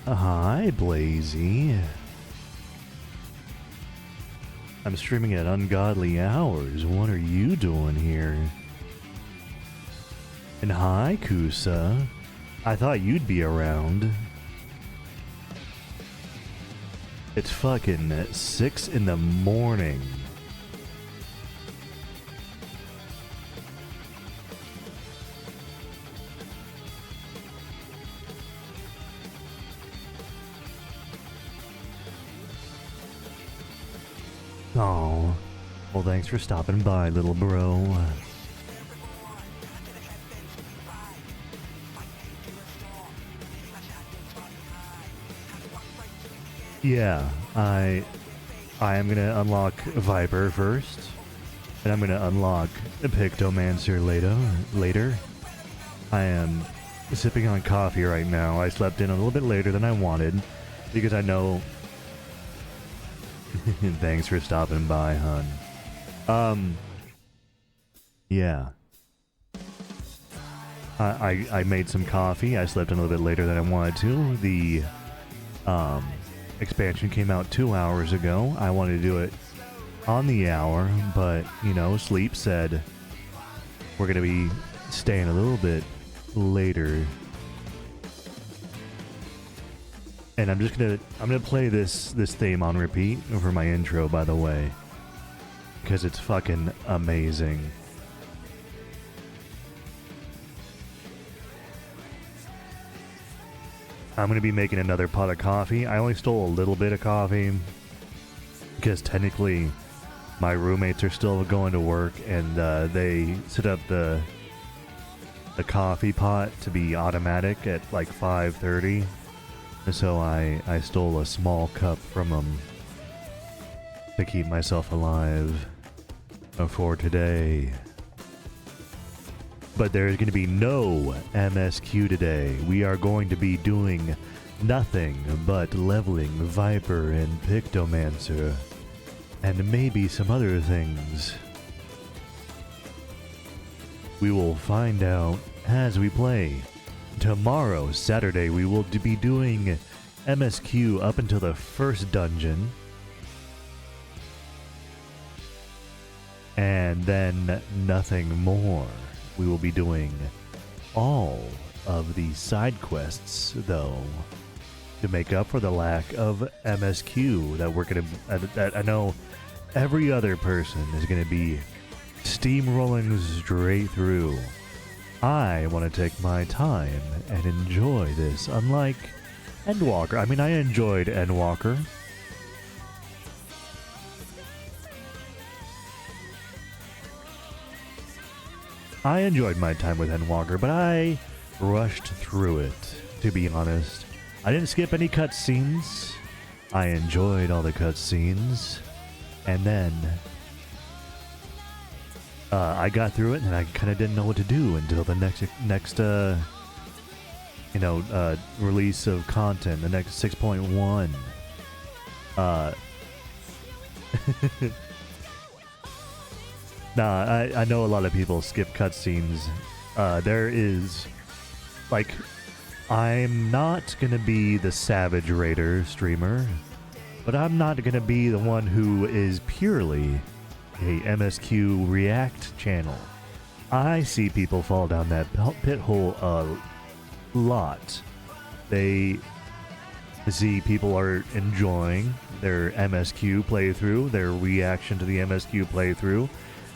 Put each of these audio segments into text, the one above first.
Hi, Blazy. I'm streaming at ungodly hours. What are you doing here? And hi, Kusa. I thought you'd be around. It's fucking 6 in the morning. Oh, well, thanks for stopping by, little bro. Yeah, I am gonna unlock Viper first, and I'm gonna unlock Pictomancer later. I am sipping on coffee right now. I slept in a little bit later than I wanted because I know. Thanks for stopping by, hun. Yeah. I made some coffee. I slept in a little bit later than I wanted to. The expansion came out 2 hours ago. I wanted to do it on the hour, but you know, sleep said we're gonna be staying a little bit later. And I'm gonna play this theme on repeat for my intro, by the way, because it's fucking amazing. I'm gonna be making another pot of coffee. I only stole a little bit of coffee because technically my roommates are still going to work, and they set up the coffee pot to be automatic at like 5:30. So I stole a small cup from them to keep myself alive for today. But there's going to be no MSQ today. We are going to be doing nothing but leveling Viper and Pictomancer, and maybe some other things. We will find out as we play. Tomorrow, Saturday, we will be doing MSQ up until the first dungeon. And then nothing more. We will be doing all of the side quests, though, to make up for the lack of MSQ that we're going to... that I know every other person is going to be steamrolling straight through. I want to take my time and enjoy this, unlike Endwalker. I mean, I enjoyed Endwalker. I enjoyed my time with Endwalker, but I rushed through it, to be honest. I didn't skip any cutscenes. I enjoyed all the cutscenes. And then I got through it, and I kind of didn't know what to do until the next release of content, the next 6.1. Nah, I know a lot of people skip cutscenes. There is, like, I'm not gonna be the Savage Raider streamer, but I'm not gonna be the one who is purely a MSQ React channel. I see people fall down that pit hole a lot. They see people are enjoying their MSQ playthrough, their reaction to the MSQ playthrough.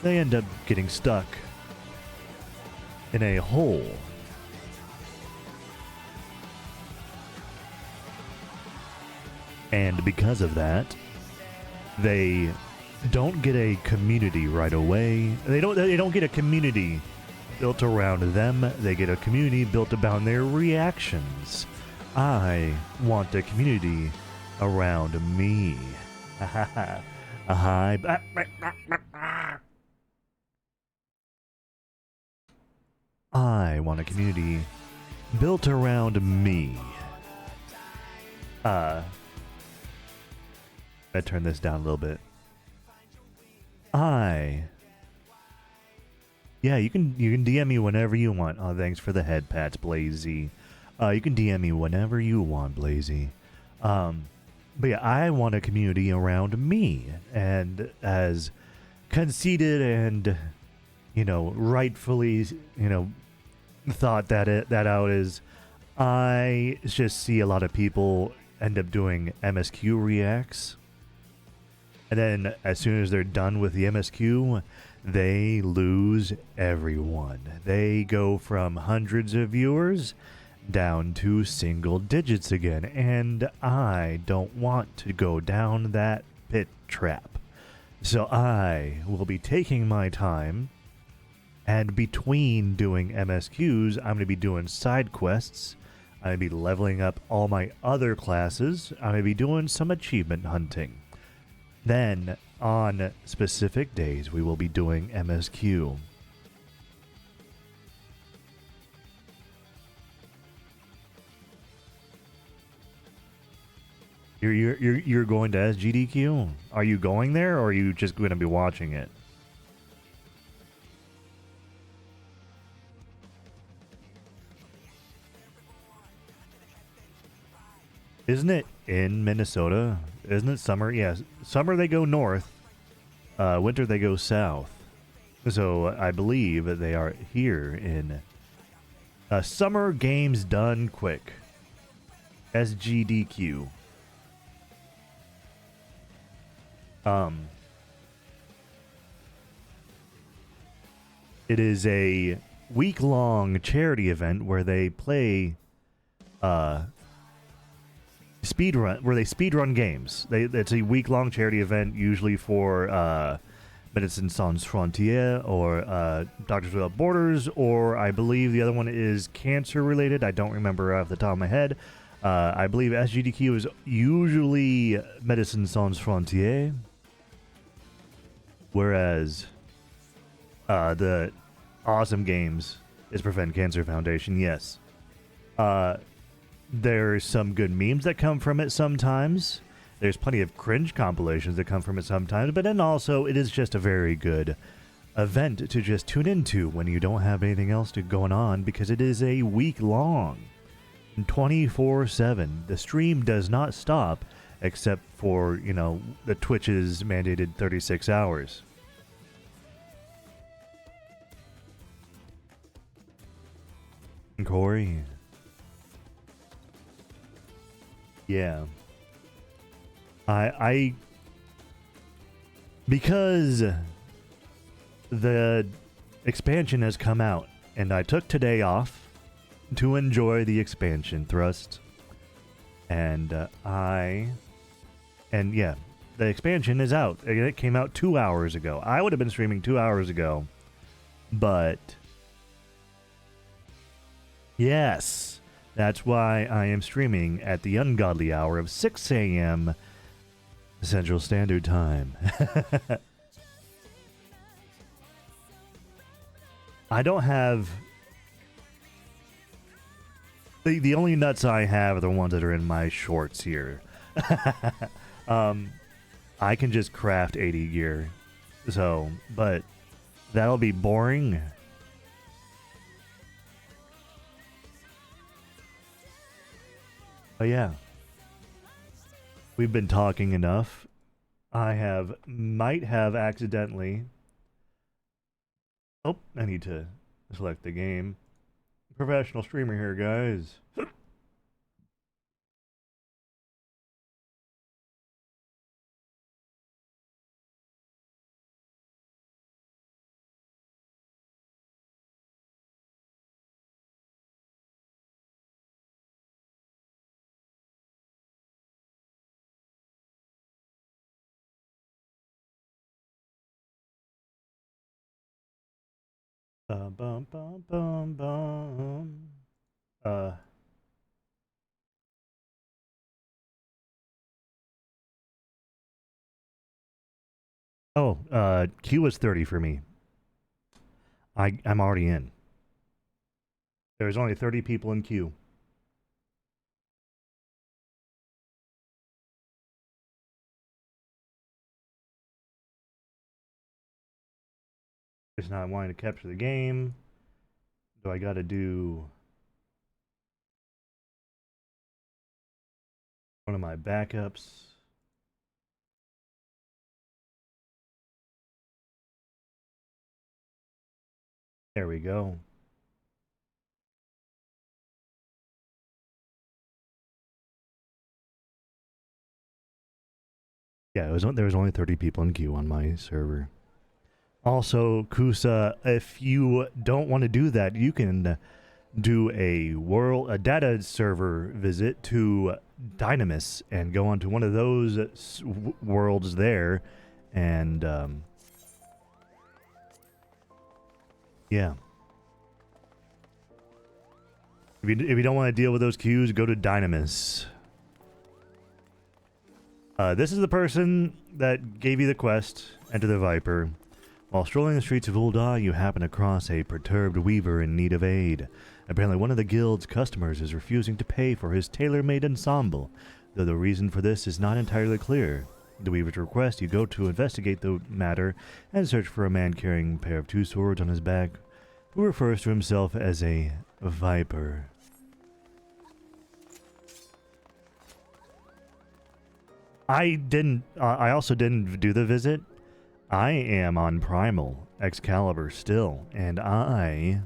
They end up getting stuck in a hole. And because of that, they don't get a community right away. They don't get a community built around them. They get a community built around their reactions. I want a community around me. I want a community built around me. I turn this down a little bit. Yeah, you can DM me whenever you want. Oh, thanks for the head pats, Blazy. You can DM me whenever you want, Blazy. Um, but yeah, I want a community around me, and as conceited and rightfully thought that out is, I just see a lot of people end up doing MSQ reacts, and then as soon as they're done with the MSQ, they lose everyone. They go from hundreds of viewers down to single digits again, and I don't want to go down that pit trap. So I will be taking my time, and between doing MSQs, I'm going to be doing side quests. I'm going to be leveling up all my other classes. I'm going to be doing some achievement hunting. Then, on specific days, we will be doing MSQ. You're going to SGDQ? Are you going there, or are you just going to be watching it? Isn't it in Minnesota? Isn't it summer? Yeah, summer they go north. Winter they go south. So I believe they are here in Summer Games Done Quick. SGDQ. It is a week-long charity event where they play speedrun games. It's a week-long charity event, usually for Médecins Sans Frontières or Doctors Without Borders, or I believe the other one is cancer-related. I don't remember off the top of my head. I believe SGDQ is usually Médecins Sans Frontières, whereas the Awesome Games is Prevent Cancer Foundation. Yes. There's some good memes that come from it sometimes. There's plenty of cringe compilations that come from it sometimes. But then also, it is just a very good event to just tune into when you don't have anything else going on, because it is a week long. 24/7. The stream does not stop except for, the Twitch's mandated 36 hours. Corey. Yeah. I because the expansion has come out, and I took today off to enjoy the expansion thrust, and yeah, the expansion is out. It came out 2 hours ago. I would have been streaming 2 hours ago, but yes, that's why I am streaming at the ungodly hour of 6 a.m. Central Standard Time. I don't have... The only nuts I have are the ones that are in my shorts here. I can just craft 80 gear. So, but that'll be boring. But yeah. We've been talking enough. I might have accidentally... Oh, I need to select the game. Professional streamer here, guys. Bum, bum, bum, bum, bum. Q was 30 for me. I'm already in. There's only 30 people in queue. It's not wanting to capture the game. Do I gotta do... One of my backups. There we go. Yeah, there was only 30 people in queue on my server. Also, Kusa, if you don't want to do that, you can do a data server visit to Dynamis and go onto one of those worlds there, and yeah. If you don't want to deal with those queues, go to Dynamis. This is the person that gave you the quest. Enter the Viper. While strolling the streets of Ul'dah, you happen across a perturbed weaver in need of aid. Apparently one of the guild's customers is refusing to pay for his tailor-made ensemble, though the reason for this is not entirely clear. At the weaver's request, you go to investigate the matter and search for a man carrying a pair of two swords on his back, who refers to himself as a Viper. I also didn't do the visit. I am on Primal Excalibur still, and I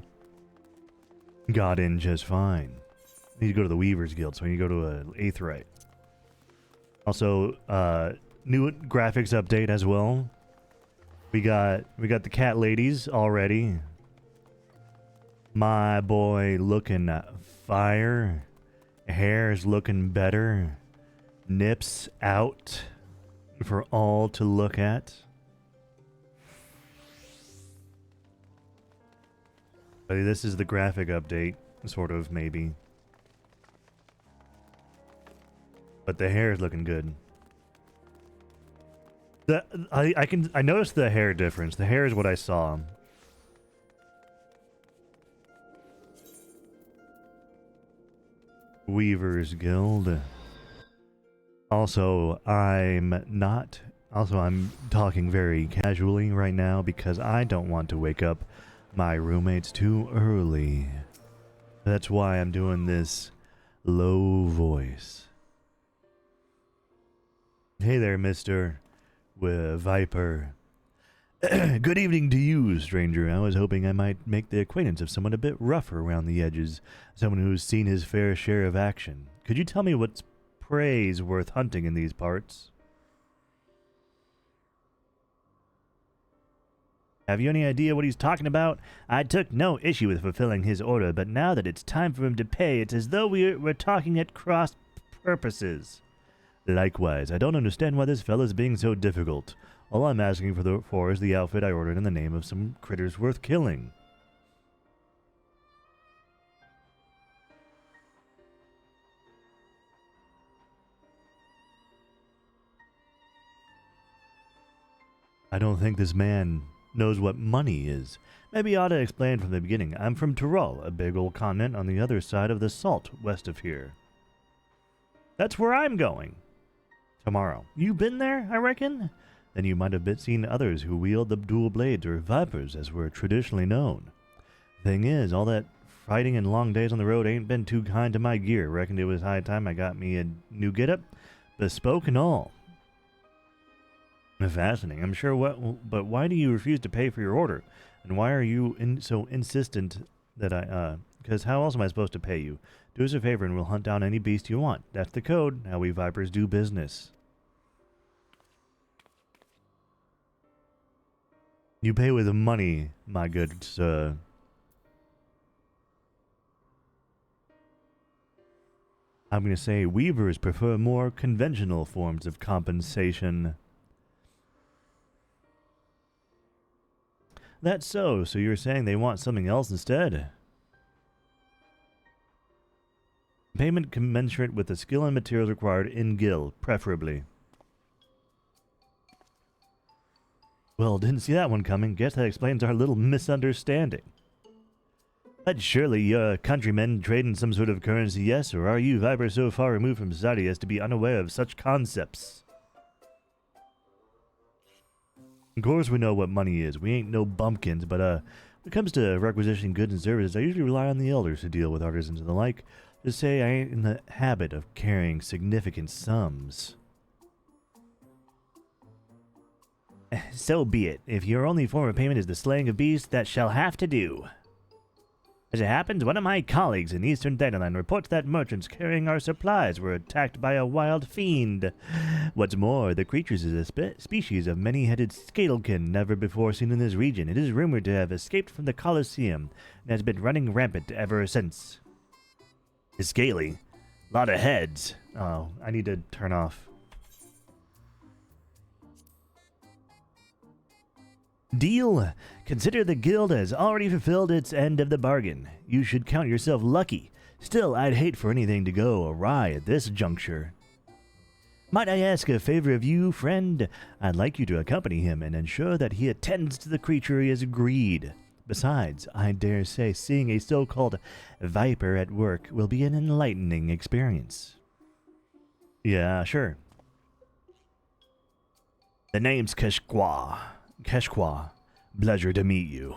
got in just fine. I need to go to the Weaver's Guild, so I need to go to a Aetheryte. Also, new graphics update as well. We got the cat ladies already. My boy looking fire. Hair's looking better. Nips out for all to look at. But this is the graphic update, sort of, maybe. But the hair is looking good. I noticed the hair difference. The hair is what I saw. Weaver's Guild. Also, I'm talking very casually right now because I don't want to wake up my roommates too early. That's why I'm doing this low voice. Hey there, Mr. Viper. Good evening to you, stranger. I was hoping I might make the acquaintance of someone a bit rougher around the edges, someone who's seen his fair share of action. Could you tell me what's prey's worth hunting in these parts? Have you any idea what he's talking about? I took no issue with fulfilling his order, but now that it's time for him to pay, it's as though we're talking at cross purposes. Likewise, I don't understand why this fella's being so difficult. All I'm asking for is the outfit I ordered in the name of some critters worth killing. I don't think this man knows what money is. Maybe I ought to explain from the beginning. I'm from Tyrol, a big old continent on the other side of the Salt, west of here. That's where I'm going. Tomorrow. You been there, I reckon? Then you might have seen others who wield the dual blades, or vipers, as we're traditionally known. Thing is, all that fighting and long days on the road ain't been too kind to my gear. Reckoned it was high time I got me a new getup, bespoke and all. Fascinating, I'm sure. But why do you refuse to pay for your order? And why are you so insistent that because how else am I supposed to pay you? Do us a favor and we'll hunt down any beast you want. That's the code, how we Vipers do business. You pay with money, my good sir. I'm going to say weavers prefer more conventional forms of compensation. That's so you're saying they want something else instead? Payment commensurate with the skill and materials required in guild, preferably. Well, didn't see that one coming. Guess that explains our little misunderstanding. But surely your countrymen trade in some sort of currency, yes? Or are you Viper so far removed from society as to be unaware of such concepts? Of course we know what money is. We ain't no bumpkins, but when it comes to requisitioning goods and services, I usually rely on the elders to deal with artisans and the like. to say I ain't in the habit of carrying significant sums. So be it. If your only form of payment is the slaying of beasts, that shall have to do. As it happens, one of my colleagues in eastern Thanalan reports that merchants carrying our supplies were attacked by a wild fiend. What's more, the creature is a species of many-headed scalekin never before seen in this region. It is rumored to have escaped from the Colosseum and has been running rampant ever since. It's scaly. Lot of heads. Oh, I need to turn off. Deal. Consider the guild has already fulfilled its end of the bargain. You should count yourself lucky. Still, I'd hate for anything to go awry at this juncture. Might I ask a favor of you, friend? I'd like you to accompany him and ensure that he attends to the creature he has agreed. Besides, I dare say seeing a so-called viper at work will be an enlightening experience. Yeah, sure. The name's Keshqua. Keshqua, pleasure to meet you.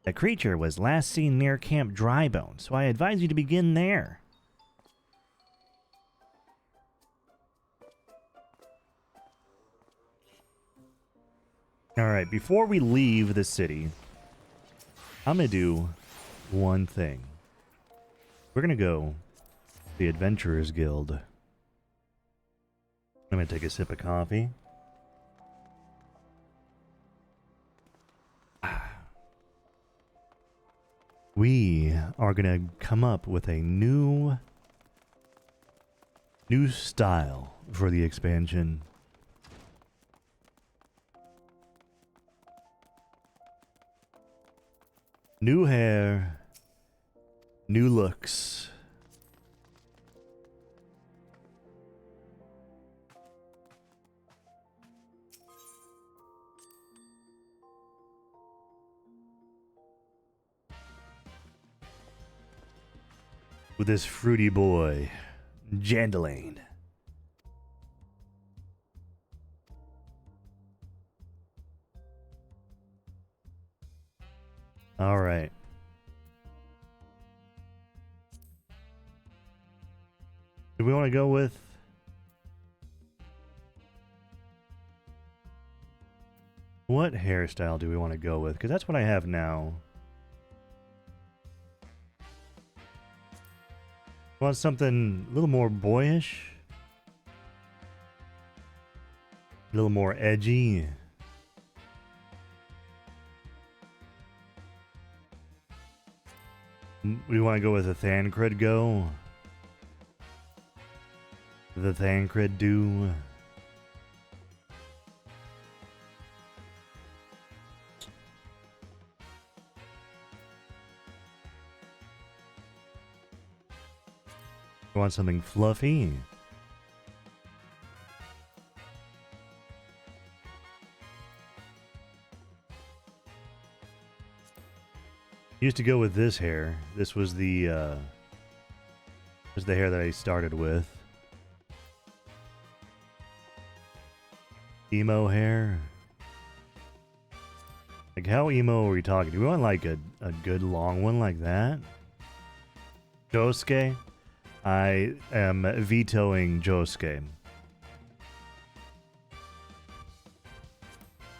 The creature was last seen near Camp Drybone, so I advise you to begin there. Alright, before we leave the city, I'm going to do one thing. We're going to go to the Adventurers Guild. I'm going to take a sip of coffee. We are going to come up with a new style for the expansion. New hair, new looks. With this fruity boy, Jandalane. All right. Do we want to go with... What hairstyle do we want to go with? Because that's what I have now. Want something a little more boyish? A little more edgy? We want to go with a Thancred go? The Thancred do? You want something fluffy? Used to go with this hair. This was the hair that I started with. Emo hair. Like, how emo are we talking? Do we want like a good long one like that? Josuke? I am vetoing Josuke.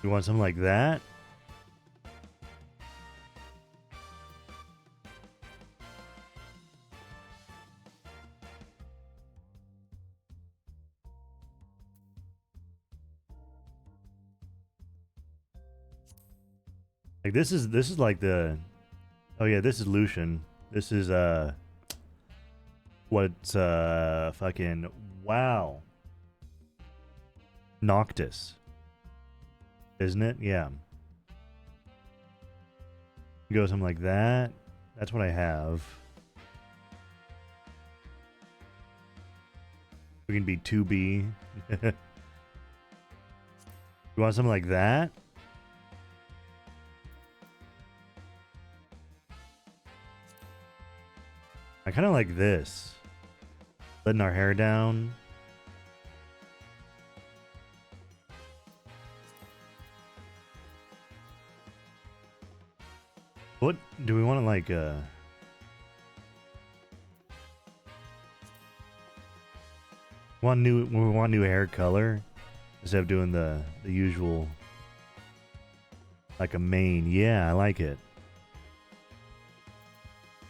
You want something like that? Like this is like the... Oh yeah, this is Lucian. This is what's fucking... Wow. Noctis. Isn't it? Yeah. Go something like that. That's what I have. We can be 2B. You want something like that? I kind of like this. Letting our hair down. What do we want to like We want new hair color instead of doing the usual, like a mane. Yeah, I like it.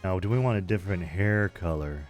Now, do we want a different hair color?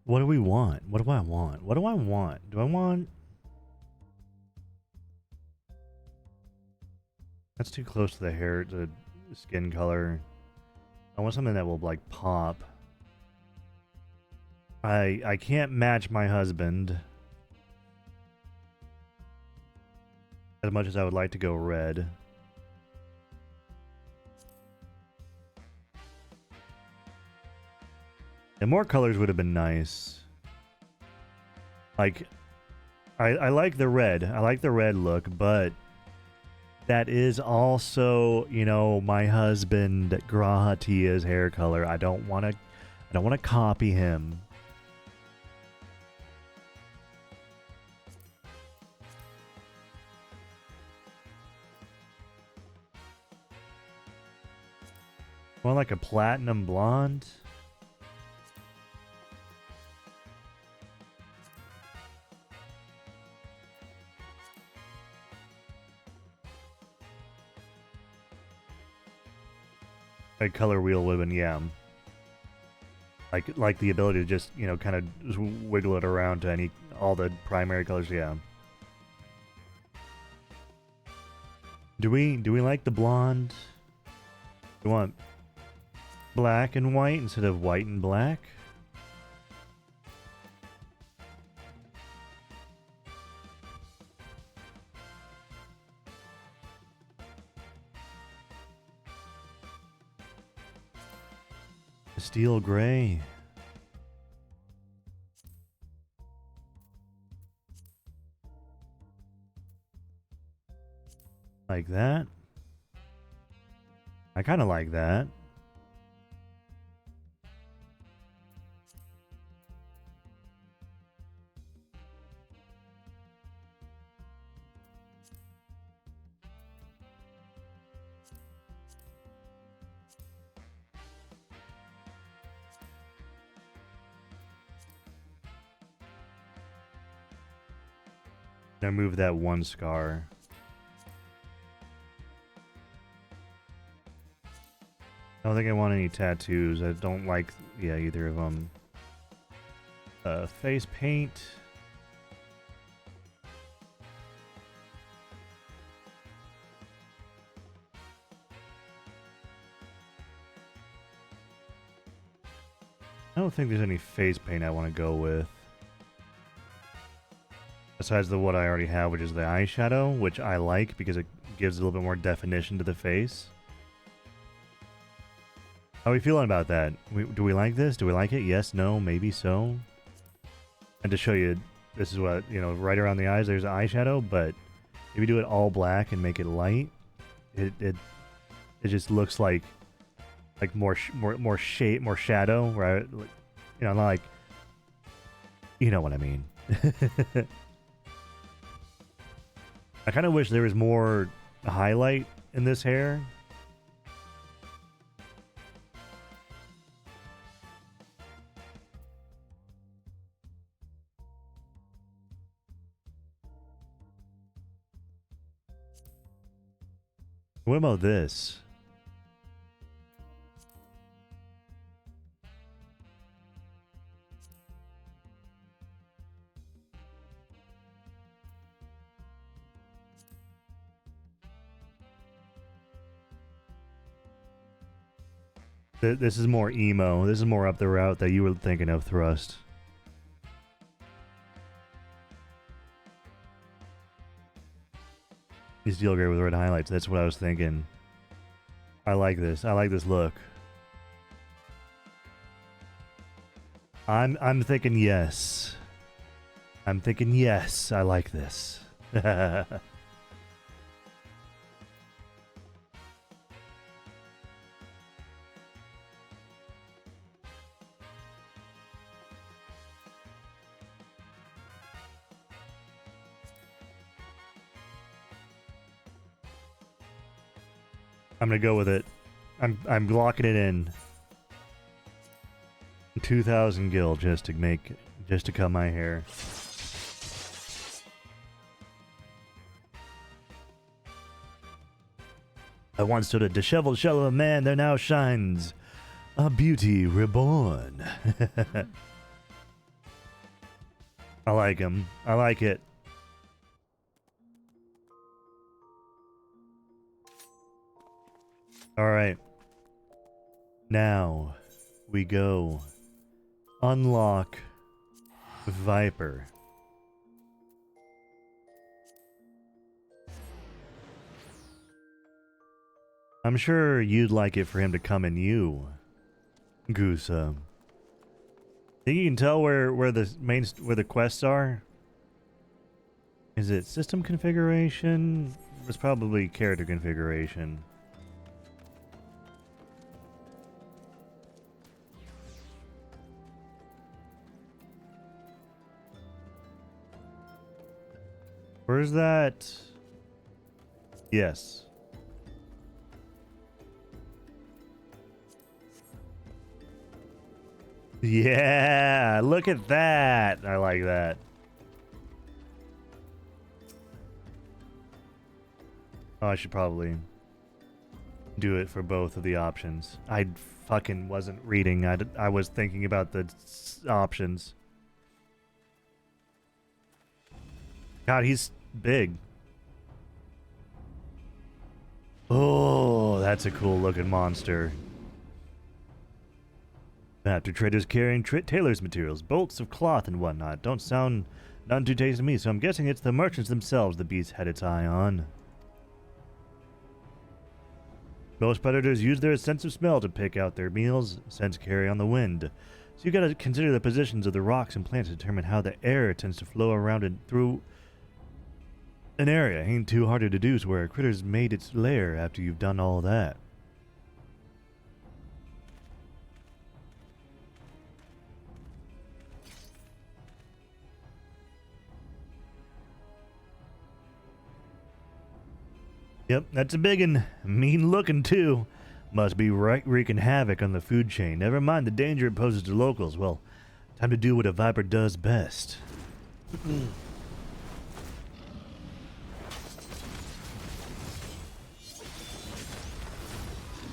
What do we want? What do I want? What do I want? Do I want... That's too close to the hair, to the skin color. I want something that will, like, pop. I can't match my husband as much as I would like to go red. And more colors would have been nice. Like, I like the red. I like the red look, but that is also, you know, my husband Grahatia's hair color. I don't want to copy him. More like a platinum blonde. A color wheel would have been, yeah. Like the ability to just, you know, kind of just wiggle it around to all the primary colors, yeah. Do we like the blonde? Do we want black and white instead of white and black? Steel gray. Like that. I kind of like that. Now move that one scar. I don't think I want any tattoos. I don't like, yeah, either of them. Face paint. I don't think there's any face paint I want to go with. Besides the what I already have, which is the eyeshadow, which I like because it gives a little bit more definition to the face. How are we feeling about that? Do we like this? Do we like it? Yes, no, maybe so. And to show you, this is what, you know, right around the eyes, there's eyeshadow, but if you do it all black and make it light, it just looks like more shape, more shadow, right? You know, not like, you know what I mean. I kind of wish there was more highlight in this hair. What about this? This is more emo. This is more up the route that you were thinking of, Thrust. He's steel gray with red highlights. That's what I was thinking. I like this. I like this look. I'm thinking yes. I'm thinking yes, I like this. I'm gonna go with it. I'm locking it in. 2,000 gil just to cut my hair. I once stood a disheveled shell of a man, there now shines a beauty reborn. I like him. I like it. Alright. Now we go unlock Viper. I'm sure you'd like it for him to come in you, Goosa. Think you can tell where the quests are? Is it system configuration? It's probably character configuration. Where's that? Yes. Yeah, look at that. I like that. Oh, I should probably do it for both of the options. I fucking wasn't reading. I was thinking about the options. God, he's big. Oh, that's a cool looking monster. After traders carrying tailor's materials, bolts of cloth and whatnot. Don't sound none too tasty to me, so I'm guessing it's the merchants themselves the beast had its eye on. Most predators use their sense of smell to pick out their meals, scents carry on the wind. So you gotta consider the positions of the rocks and plants to determine how the air tends to flow around and through an area. Ain't too hard to deduce where a critter's made its lair after you've done all that. Yep, that's a biggin'. Mean looking, too. Must be right wreaking havoc on the food chain. Never mind the danger it poses to locals. Well, time to do what a viper does best.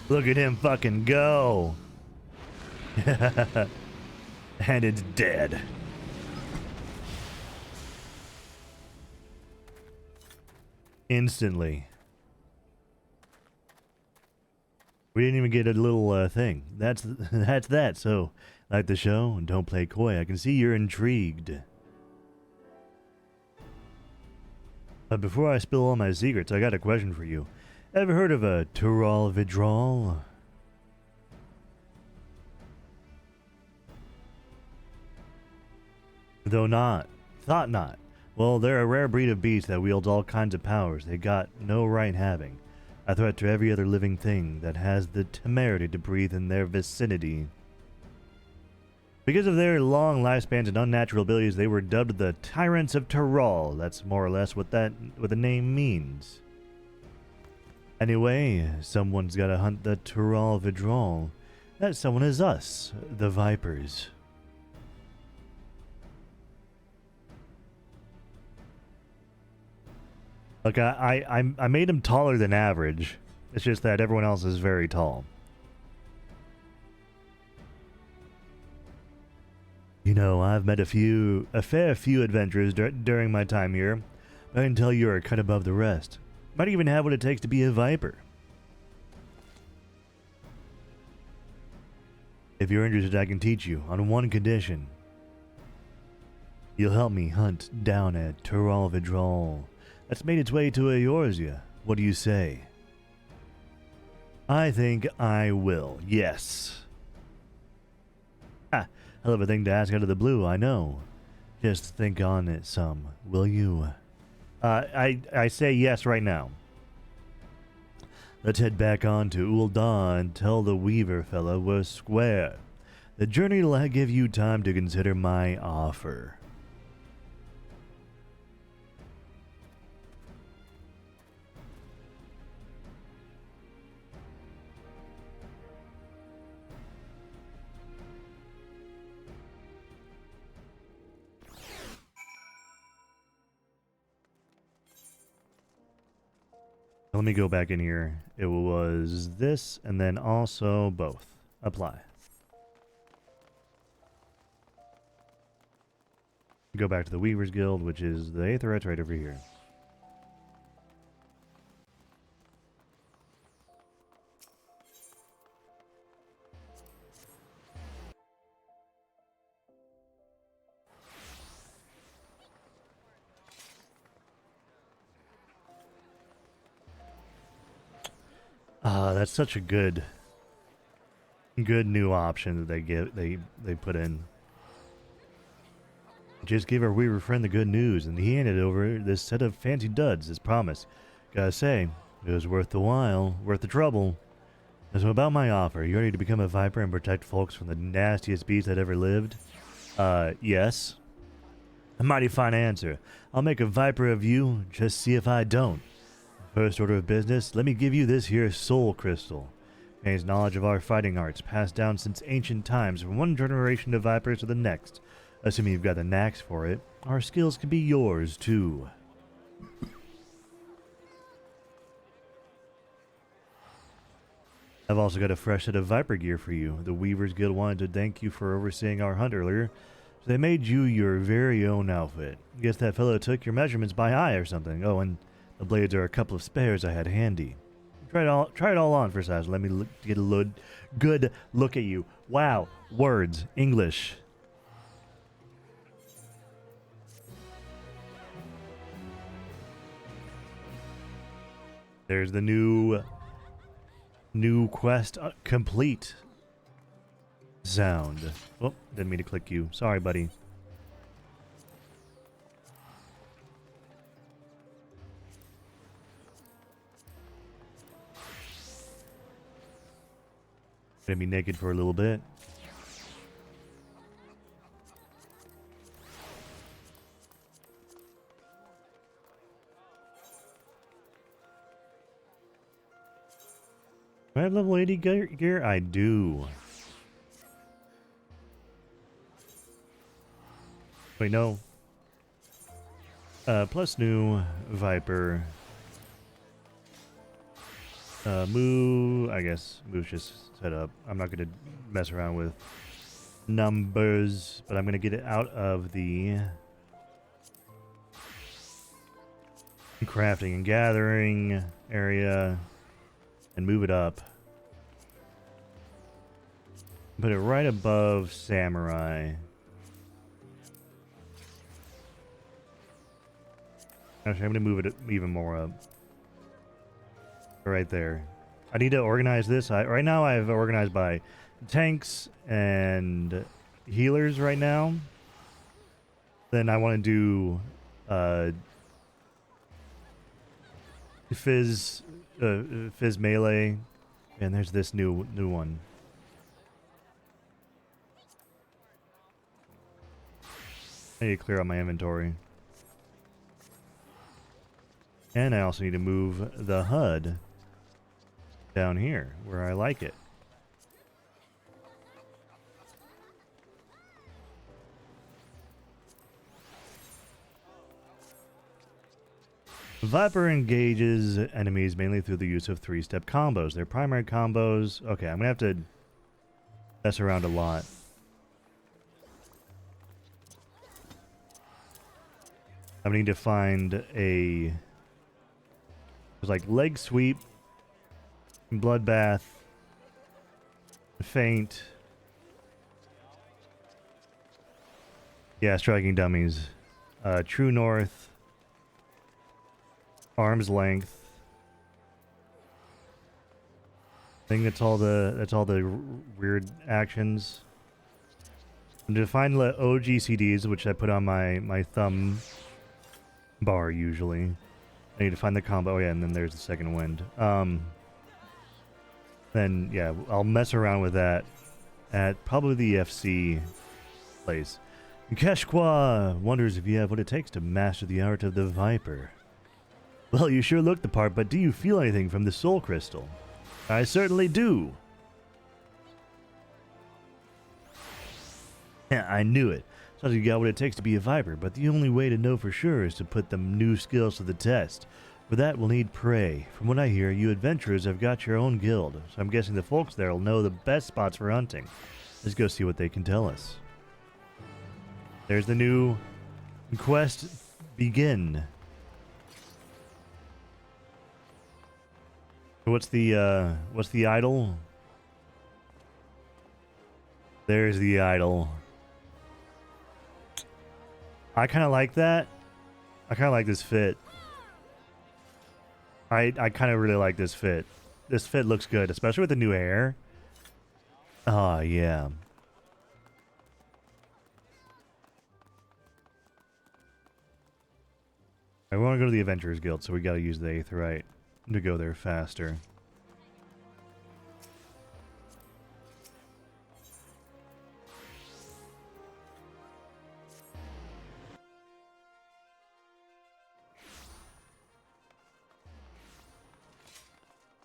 Look at him fucking go. And it's dead. Instantly. We didn't even get a little thing. That's that. So, like the show, and don't play coy. I can see you're intrigued. But before I spill all my secrets, I got a question for you. Ever heard of a Tyrol Vidral? Though not. Thought not. Well, they're a rare breed of beast that wields all kinds of powers they got no right having. A threat to every other living thing that has the temerity to breathe in their vicinity. Because of their long lifespans and unnatural abilities, they were dubbed the Tyrants of Tyrol. That's more or less what the name means. Anyway, someone's gotta hunt the Tyrol Vidral. That someone is us, the Vipers. Look, I made him taller than average. It's just that everyone else is very tall. You know, I've met a fair few adventurers during my time here. I can tell you're a cut above the rest. Might even have what it takes to be a viper. If you're interested, I can teach you on one condition. You'll help me hunt down a Tyrol Vidral that's made its way to Eorzea. What do you say? I think I will, yes. Hell of a thing to ask out of the blue, I know. Just think on it some, will you? I say yes right now. Let's head back on to Ul'dah and tell the Weaver fella we're square. The journey will give you time to consider my offer. Let me go back in here. It was this and then also both. Apply. Go back to the Weaver's Guild, which is the Aetheret's right over here. That's such a good new option that they put in. Just gave our Weaver friend the good news, and he handed over this set of fancy duds as promised. Gotta say, it was worth the while, worth the trouble. So about my offer, you ready to become a Viper and protect folks from the nastiest beast that ever lived? Yes. A mighty fine answer. I'll make a Viper of you, just see if I don't. First order of business, let me give you this here soul crystal. Contains knowledge of our fighting arts, passed down since ancient times from one generation of Vipers to the next. Assuming you've got the knacks for it, our skills can be yours too. I've also got a fresh set of Viper gear for you. The Weaver's Guild wanted to thank you for overseeing our hunt earlier, so they made you your very own outfit. Guess that fellow took your measurements by eye or something. Oh, and the blades are a couple of spares I had handy. Try it all on for size. Let me get a good look at you. Wow, words, English. There's the new quest complete sound. Oh, didn't mean to click you. Sorry, buddy. Gonna be naked for a little bit. Do I have level 80 gear? I do. Wait, no. Plus new Viper. Moo, I guess Moo's just set up. I'm not going to mess around with numbers, but I'm going to get it out of the crafting and gathering area and move it up. Put it right above Samurai. Actually, I'm going to move it even more up. Right there. I need to organize this. Right now I have organized by tanks and healers right now. Then I want to do Fizz melee, and there's this new one. I need to clear out my inventory. And I also need to move the HUD down here where I like it. Viper engages enemies mainly through the use of 3-step combos. Their primary combos... Okay, I'm gonna have to mess around a lot. I need to find a... There's like leg sweep, bloodbath, feint. Yeah, striking dummies. True north. Arm's length. I think that's all the weird actions. To find the OG CDs, which I put on my thumb bar usually. I need to find the combo. Oh yeah, and then there's the second wind. Then yeah, I'll mess around with that at probably the FC place. Keshqua wonders if you have what it takes to master the art of the Viper. Well, you sure look the part, but do you feel anything from the Soul Crystal? I certainly do. Yeah, I knew it. Sounds like you got what it takes to be a Viper, but the only way to know for sure is to put them new skills to the test. For that, we'll need prey. From what I hear, you adventurers have got your own guild, so I'm guessing the folks there will know the best spots for hunting. Let's go see what they can tell us. There's the new quest begin. What's the idol? There's the idol. I kind of like that. I kind of like this fit. I kind of really like this fit. This fit looks good, especially with the new hair. Oh, yeah. I want to go to the Adventurers Guild, so we got to use the Aetheryte to go there faster.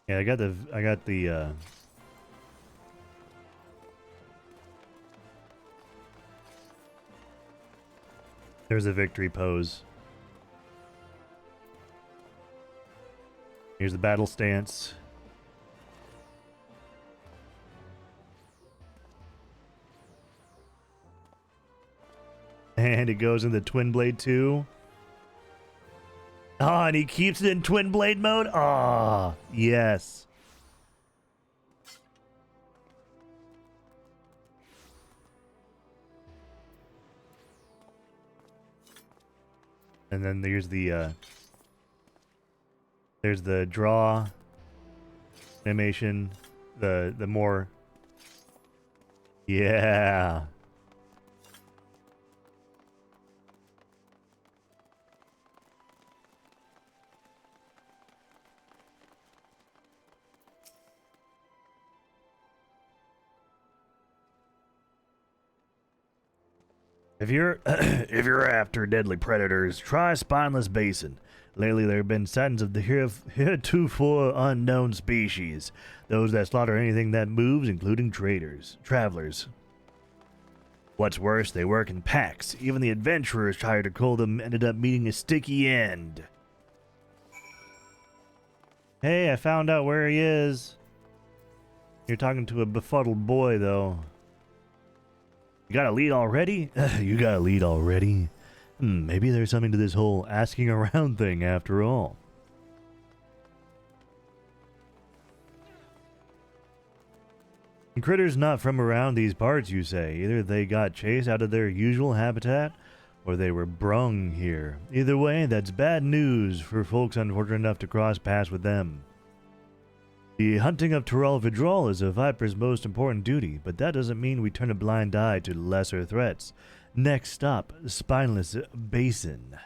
Yeah, I got the there's a victory pose. Here's the battle stance. And it goes into Twin Blade 2. Oh, and he keeps it in Twin Blade mode? Ah, oh, yes. And then there's the draw animation, the more, yeah. If you're if you're after deadly predators, try Spineless Basin. Lately, there have been sightings of the heretofore unknown species, those that slaughter anything that moves, including travelers. What's worse, they work in packs. Even the adventurers tried to cull them, ended up meeting a sticky end. Hey, I found out where he is. You're talking to a befuddled boy, though. You got a lead already? You got a lead already? Maybe there's something to this whole asking around thing after all. Critters not from around these parts, you say. Either they got chased out of their usual habitat, or they were brung here. Either way, that's bad news for folks unfortunate enough to cross paths with them. The hunting of Tyrell Vidral is a Viper's most important duty, but that doesn't mean we turn a blind eye to lesser threats. Next stop, Spineless Basin.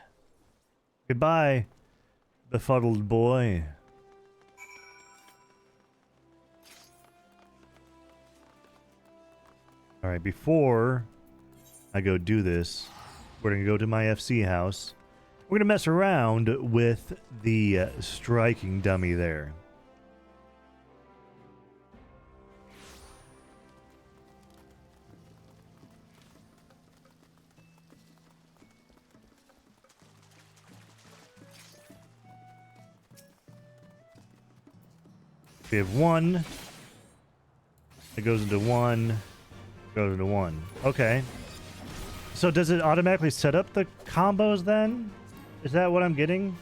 Goodbye, befuddled boy. Alright, before I go do this, we're going to go to my FC house. We're going to mess around with the striking dummy there. We have one. It goes into one. Goes into one. Okay. So does it automatically set up the combos then? Is that what I'm getting?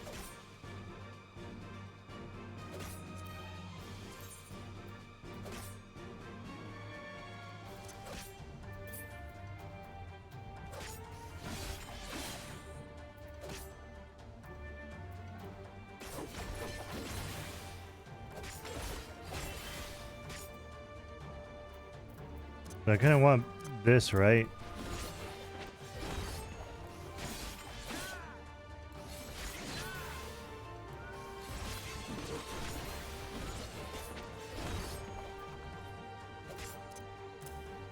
I kind of want this, right?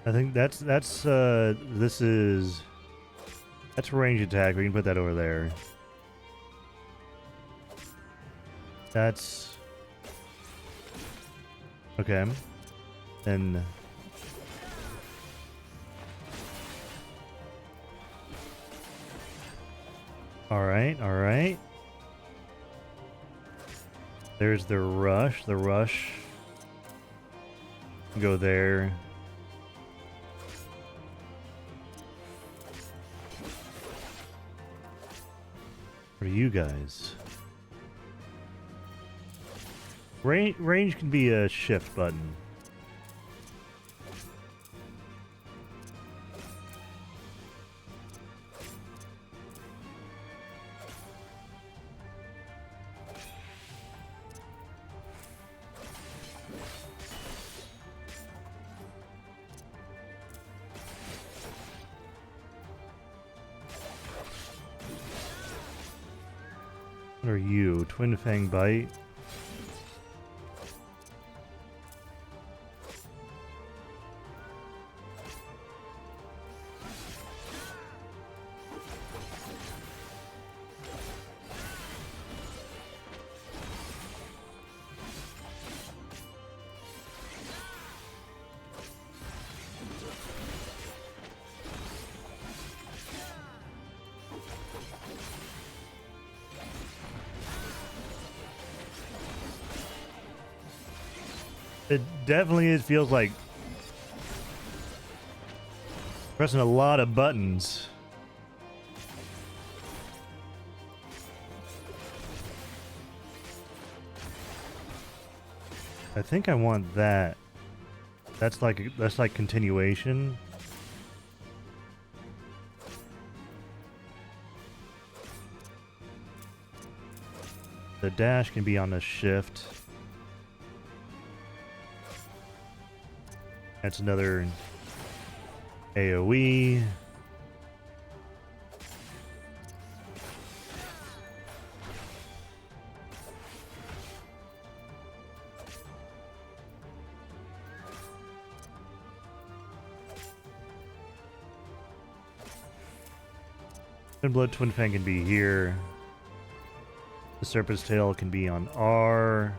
I think that's this is that's range attack. We can put that over there. That's okay. Then all right, all right. There's the rush. The rush. Go there. What are you guys? Range can be a shift button. What are you? Twin Fang Bite? It definitely is, feels like pressing a lot of buttons. I think I want that. That's like continuation. The dash can be on the shift. That's another AoE. Twin Blood, Twin Fang can be here. The Serpent's Tail can be on R.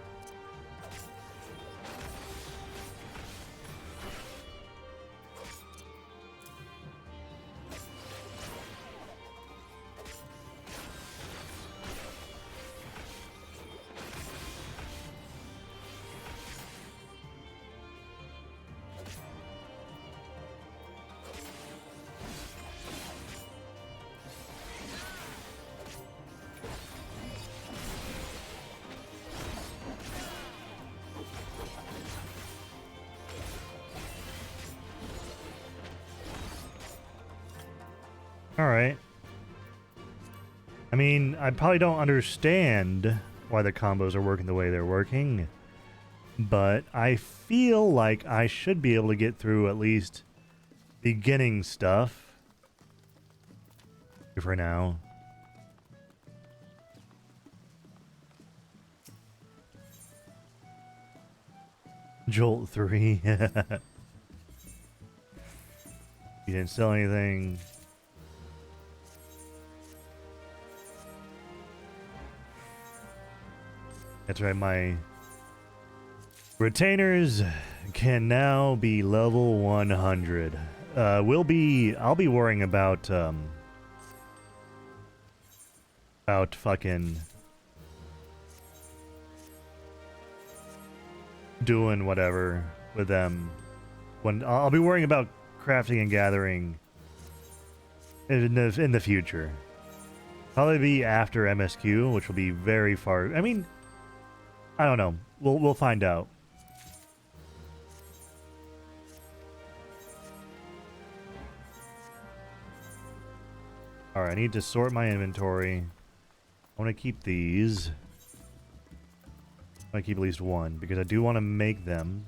Alright. I mean, I probably don't understand why the combos are working the way they're working, but I feel like I should be able to get through at least beginning stuff for now. Jolt 3. You didn't sell anything. That's right, my retainers can now be level 100. I'll be worrying about fucking doing whatever with them. When I'll be worrying about crafting and gathering in the future. Probably be after MSQ, which will be very far. I mean, I don't know. We'll find out. All right, I need to sort my inventory. I want to keep these. I want to keep at least one because I do want to make them.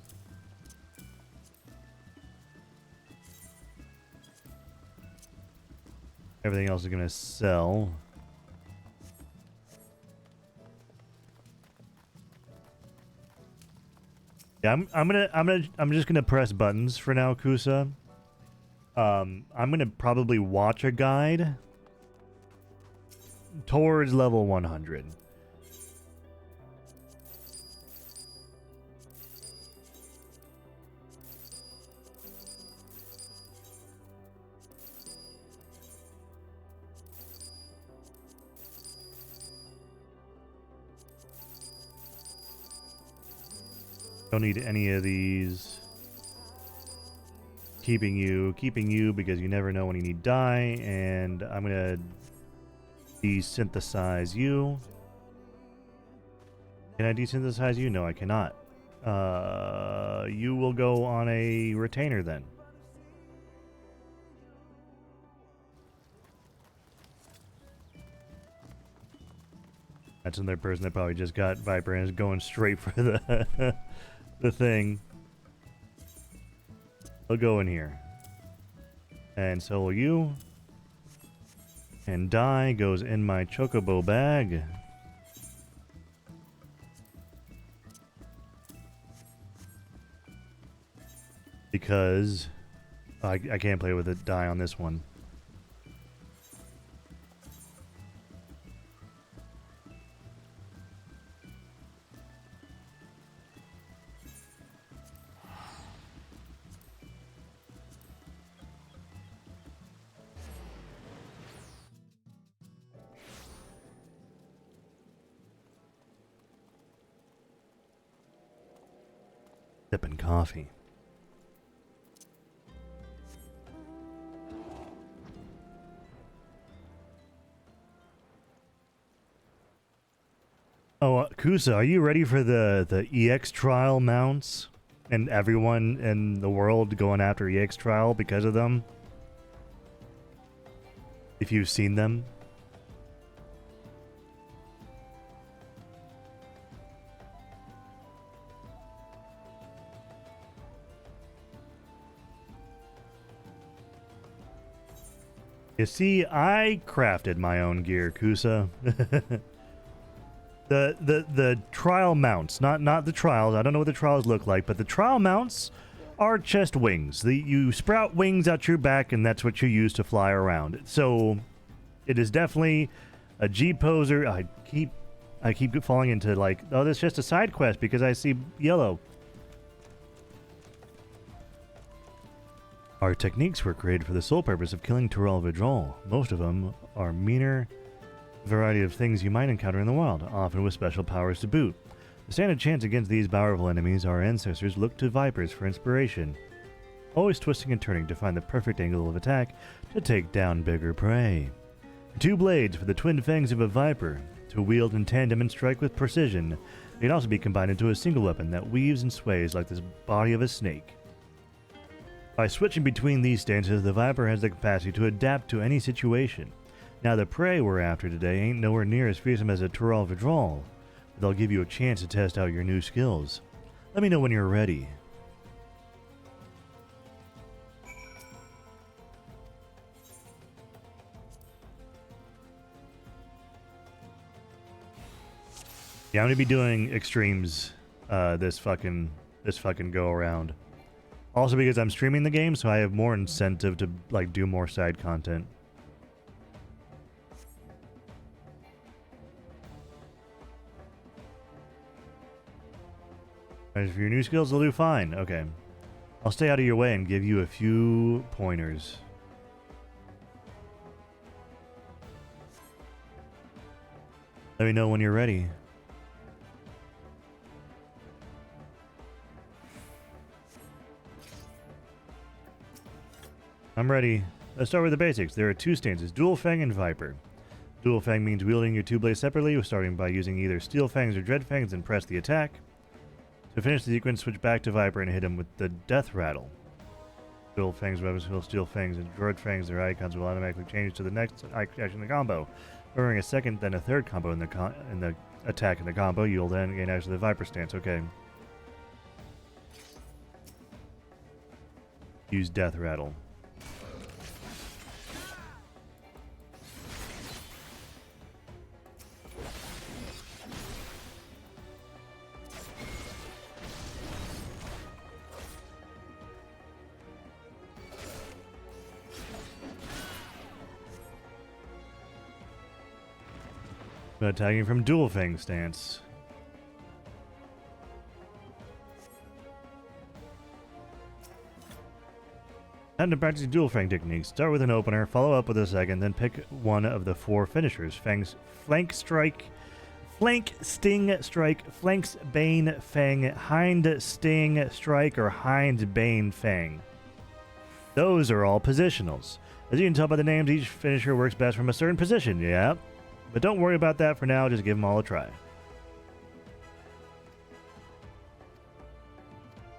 Everything else is going to sell. Yeah, I'm just gonna press buttons for now, Kusa. I'm gonna probably watch a guide towards level 100. Don't need any of these. Keeping you because you never know when you need dye, and I'm gonna desynthesize you. Can I desynthesize you? No, I cannot. You will go on a retainer then. That's another person that probably just got Viper and is going straight for the the thing. I'll go in here. And so will you. And dye goes in my chocobo bag. Because I can't play with a dye on this one. Sipping coffee. Oh, Kusa, are you ready for the EX trial mounts? And everyone in the world going after EX trial because of them? If you've seen them? You see, I crafted my own gear, Kusa. The trial mounts, not the trials. I don't know what the trials look like, but the trial mounts are chest wings. You sprout wings out your back, and that's what you use to fly around. So it is definitely a G poser. I keep falling into like, oh, that's just a side quest because I see yellow. Our techniques were created for the sole purpose of killing Tyrell Vidrol. Most of them are meaner variety of things you might encounter in the wild, often with special powers to boot. To stand a chance against these powerful enemies, our ancestors looked to vipers for inspiration, always twisting and turning to find the perfect angle of attack to take down bigger prey. 2 blades for the twin fangs of a viper, to wield in tandem and strike with precision. They can also be combined into a single weapon that weaves and sways like the body of a snake. By switching between these stances, the Viper has the capacity to adapt to any situation. Now, the prey we're after today ain't nowhere near as fearsome as a Tyrell Vidrol, but they'll give you a chance to test out your new skills. Let me know when you're ready. Yeah, I'm gonna be doing extremes this fucking go around. Also because I'm streaming the game, so I have more incentive to like do more side content. If your new skills will do fine. Okay. I'll stay out of your way and give you a few pointers. Let me know when you're ready. I'm ready. Let's start with the basics. There are 2 stances, Dual Fang and Viper. Dual Fang means wielding your 2 blades separately, starting by using either Steel Fangs or Dread Fangs and press the attack. To finish the sequence, switch back to Viper and hit him with the Death Rattle. Dual Fangs weapons will Steel Fangs and Dread Fangs. Their icons will automatically change to the next action in the combo. During a second, then a third combo in the attack in the combo, you'll then gain access to the Viper stance. Okay. Use Death Rattle. Attacking from dual fang stance. Time to practice dual fang techniques. Start with an opener, follow up with a second, then pick one of the 4 finishers. Flank strike, flank sting strike, flanks bane fang, hind sting strike, or hind bane fang. Those are all positionals. As you can tell by the names, each finisher works best from a certain position. Yeah, but don't worry about that for now. Just give them all a try.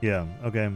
Yeah, okay.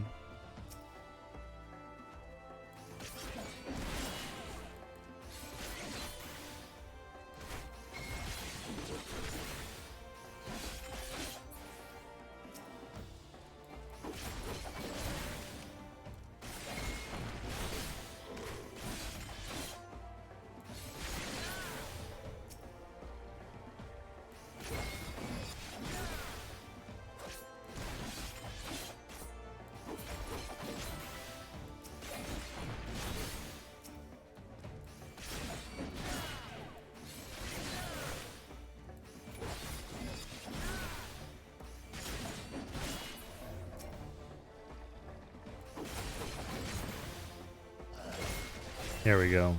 There we go.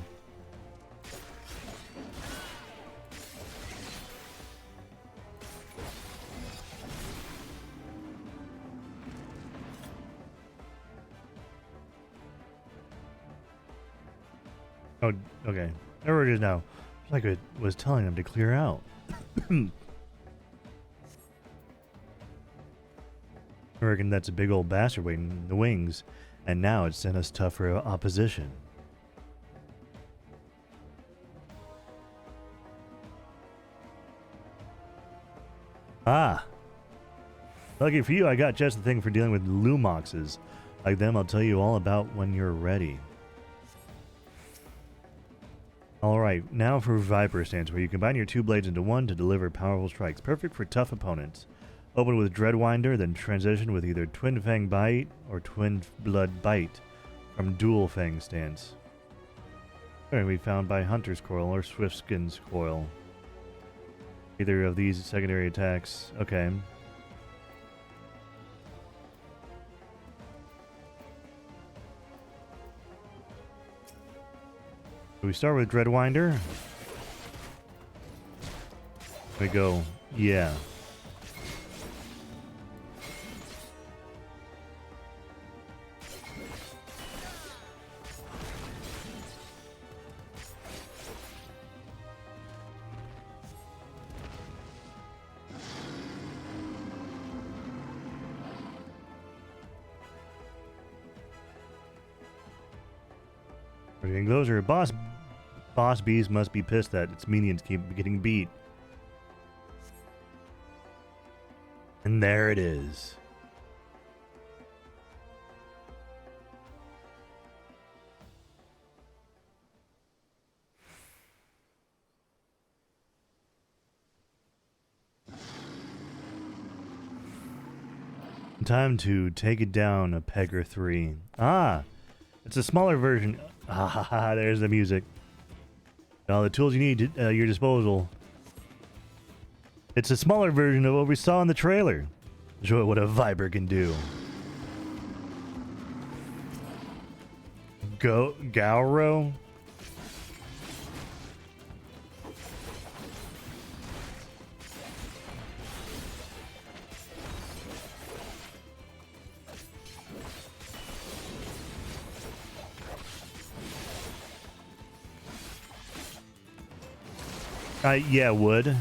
Oh, okay. There it is now. It's like it was telling them to clear out. I reckon that's a big old bastard waiting in the wings, and now it's sent us tougher opposition. Ah! Lucky for you, I got just the thing for dealing with Lumoxes. Like them, I'll tell you all about when you're ready. Alright, now for Viper stance, where you combine your 2 blades into one to deliver powerful strikes. Perfect for tough opponents. Open with Dreadwinder, then transition with either Twin Fang Bite or Twin Blood Bite from Dual Fang stance. Can be found by Hunter's Coil or Swiftskin's Coil. Either of these secondary attacks. Okay. So we start with Dreadwinder. We go, yeah. Those are boss bees must be pissed that its minions keep getting beat. And there it is. Time to take it down a peg or 3. Ah, it's a smaller version. Ah, there's the music. All the tools you need at your disposal. It's a smaller version of what we saw in the trailer. Show it what a Viper can do. Gauro? Yeah, would.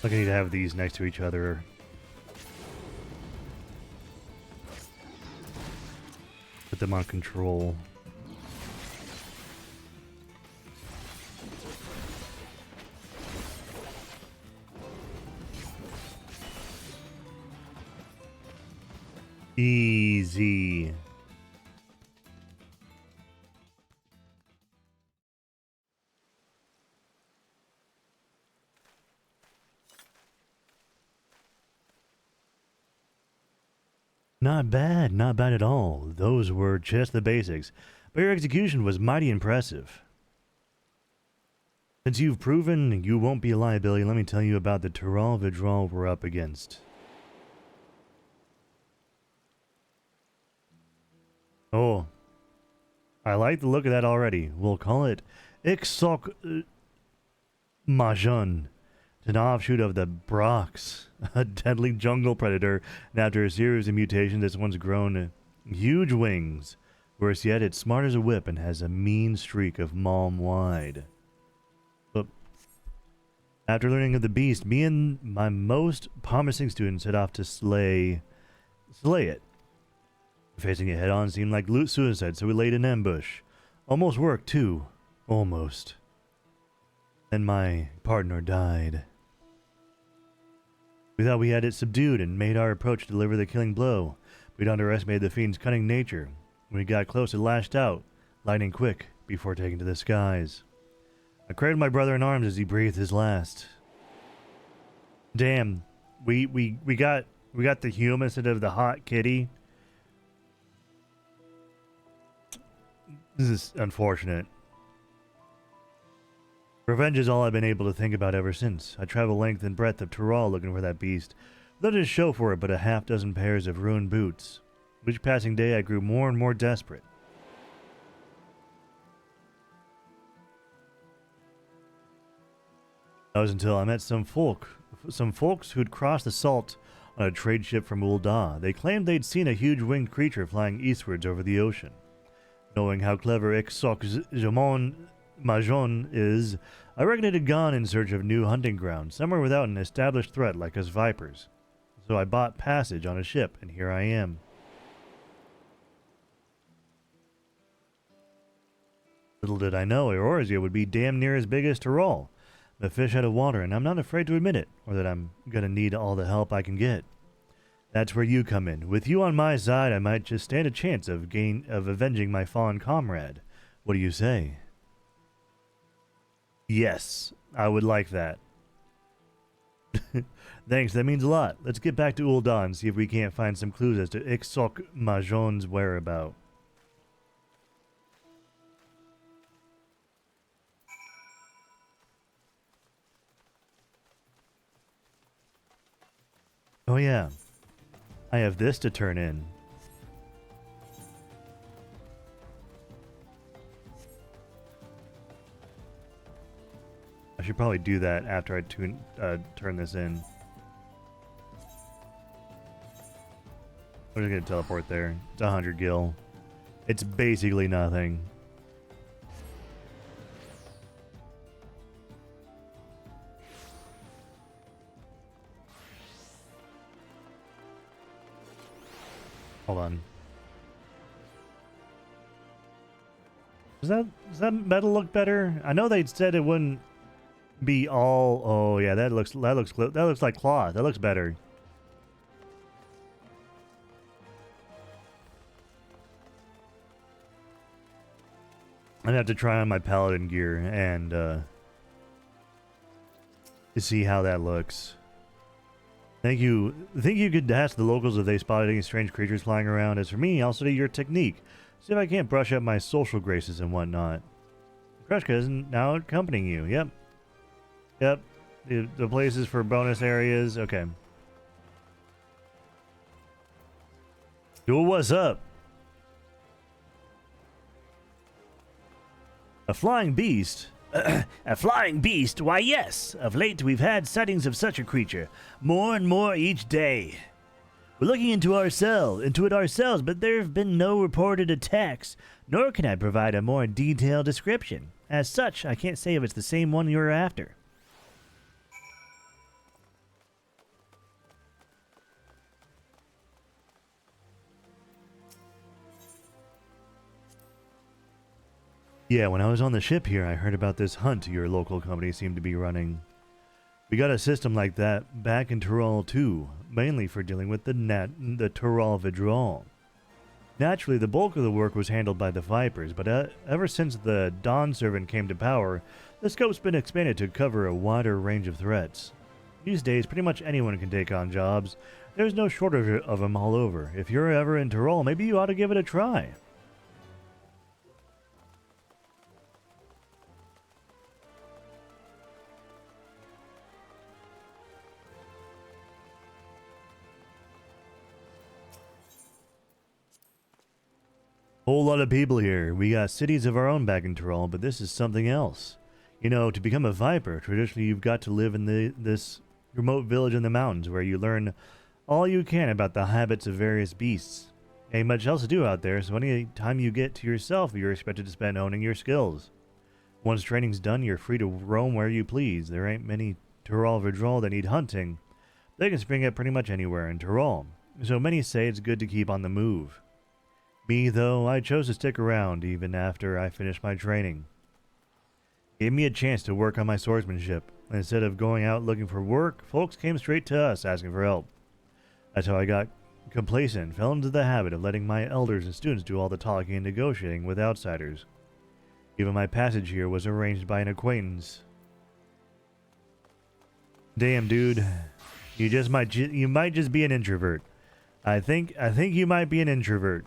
Like I need to have these next to each other. Put them on control. Easy. Not bad, not bad at all. Those were just the basics. But your execution was mighty impressive. Since you've proven you won't be a liability, let me tell you about the Tyrol Vidral we're up against. Oh, I like the look of that already. We'll call it Ixok Majon, an offshoot of the Brox, a deadly jungle predator, and after a series of mutations, this one's grown huge wings. Worse yet, it's smart as a whip and has a mean streak of malm wide. But after learning of the beast, me and my most promising students set off to slay it. Facing it head-on seemed like loot suicide, so we laid an ambush. Almost worked, too. Almost. Then my partner died. We thought we had it subdued and made our approach to deliver the killing blow. We'd underestimated the fiend's cunning nature. When we got close, it lashed out, lightning quick, before taking to the skies. I cradled my brother in arms as he breathed his last. Damn, we got the human instead of the hot kitty. This is unfortunate. Revenge is all I've been able to think about ever since. I traveled length and breadth of Tyrol looking for that beast, without a show for it but a half-dozen pairs of ruined boots. Each passing day I grew more and more desperate. That was until I met some folks who'd crossed the salt on a trade ship from Ul'dah. They claimed they'd seen a huge winged creature flying eastwards over the ocean. Knowing how clever Ixok Majon is, I reckon it had gone in search of new hunting grounds, somewhere without an established threat like us vipers. So I bought passage on a ship, and here I am. Little did I know Eorzea would be damn near as big as Tyrol. I'm a fish out of water, and I'm not afraid to admit it, or that I'm gonna need all the help I can get. That's where you come in. With you on my side, I might just stand a chance of avenging my fallen comrade. What do you say? Yes, I would like that. Thanks, that means a lot. Let's get back to Ul'dah and see if we can't find some clues as to Ixok Majon's whereabouts. Oh yeah. I have this to turn in. I should probably do that after I turn this in. I'm just gonna teleport there. It's 100 gil. It's basically nothing. Hold on. Does that metal look better? I know they said it wouldn't be all. Oh yeah, that looks like cloth. That looks better. I'm gonna have to try on my paladin gear and to see how that looks. Think you could ask the locals if they spotted any strange creatures flying around? As for me, I'll study your technique. See if I can't brush up my social graces and whatnot. Krushka isn't now accompanying you. Yep. Yep. The places for bonus areas. Okay. Yo, what's up? A flying beast? A flying beast? Why, yes. Of late, we've had sightings of such a creature. More and more each day. We're looking into it ourselves, but there have been no reported attacks, nor can I provide a more detailed description. As such, I can't say if it's the same one you're after. Yeah, when I was on the ship here, I heard about this hunt your local company seemed to be running. We got a system like that back in Tyrol too, mainly for dealing with the Tyrol withdrawal. Naturally, the bulk of the work was handled by the Vipers, but ever since the Dawn Servant came to power, the scope's been expanded to cover a wider range of threats. These days, pretty much anyone can take on jobs. There's no shortage of them all over. If you're ever in Tyrol, maybe you ought to give it a try. Whole lot of people here. We got cities of our own back in Tyrol, but this is something else. You know, to become a Viper, traditionally you've got to live in this remote village in the mountains where you learn all you can about the habits of various beasts. Ain't much else to do out there, so any time you get to yourself, you're expected to spend honing your skills. Once training's done, you're free to roam where you please. There ain't many Tyrol withdrawal that need hunting. They can spring up pretty much anywhere in Tyrol, so many say it's good to keep on the move. Me, though, I chose to stick around even after I finished my training. Gave me a chance to work on my swordsmanship. Instead of going out looking for work, folks came straight to us asking for help. That's how I got complacent and fell into the habit of letting my elders and students do all the talking and negotiating with outsiders. Even my passage here was arranged by an acquaintance. Damn, dude. You might just be an introvert. I think you might be an introvert.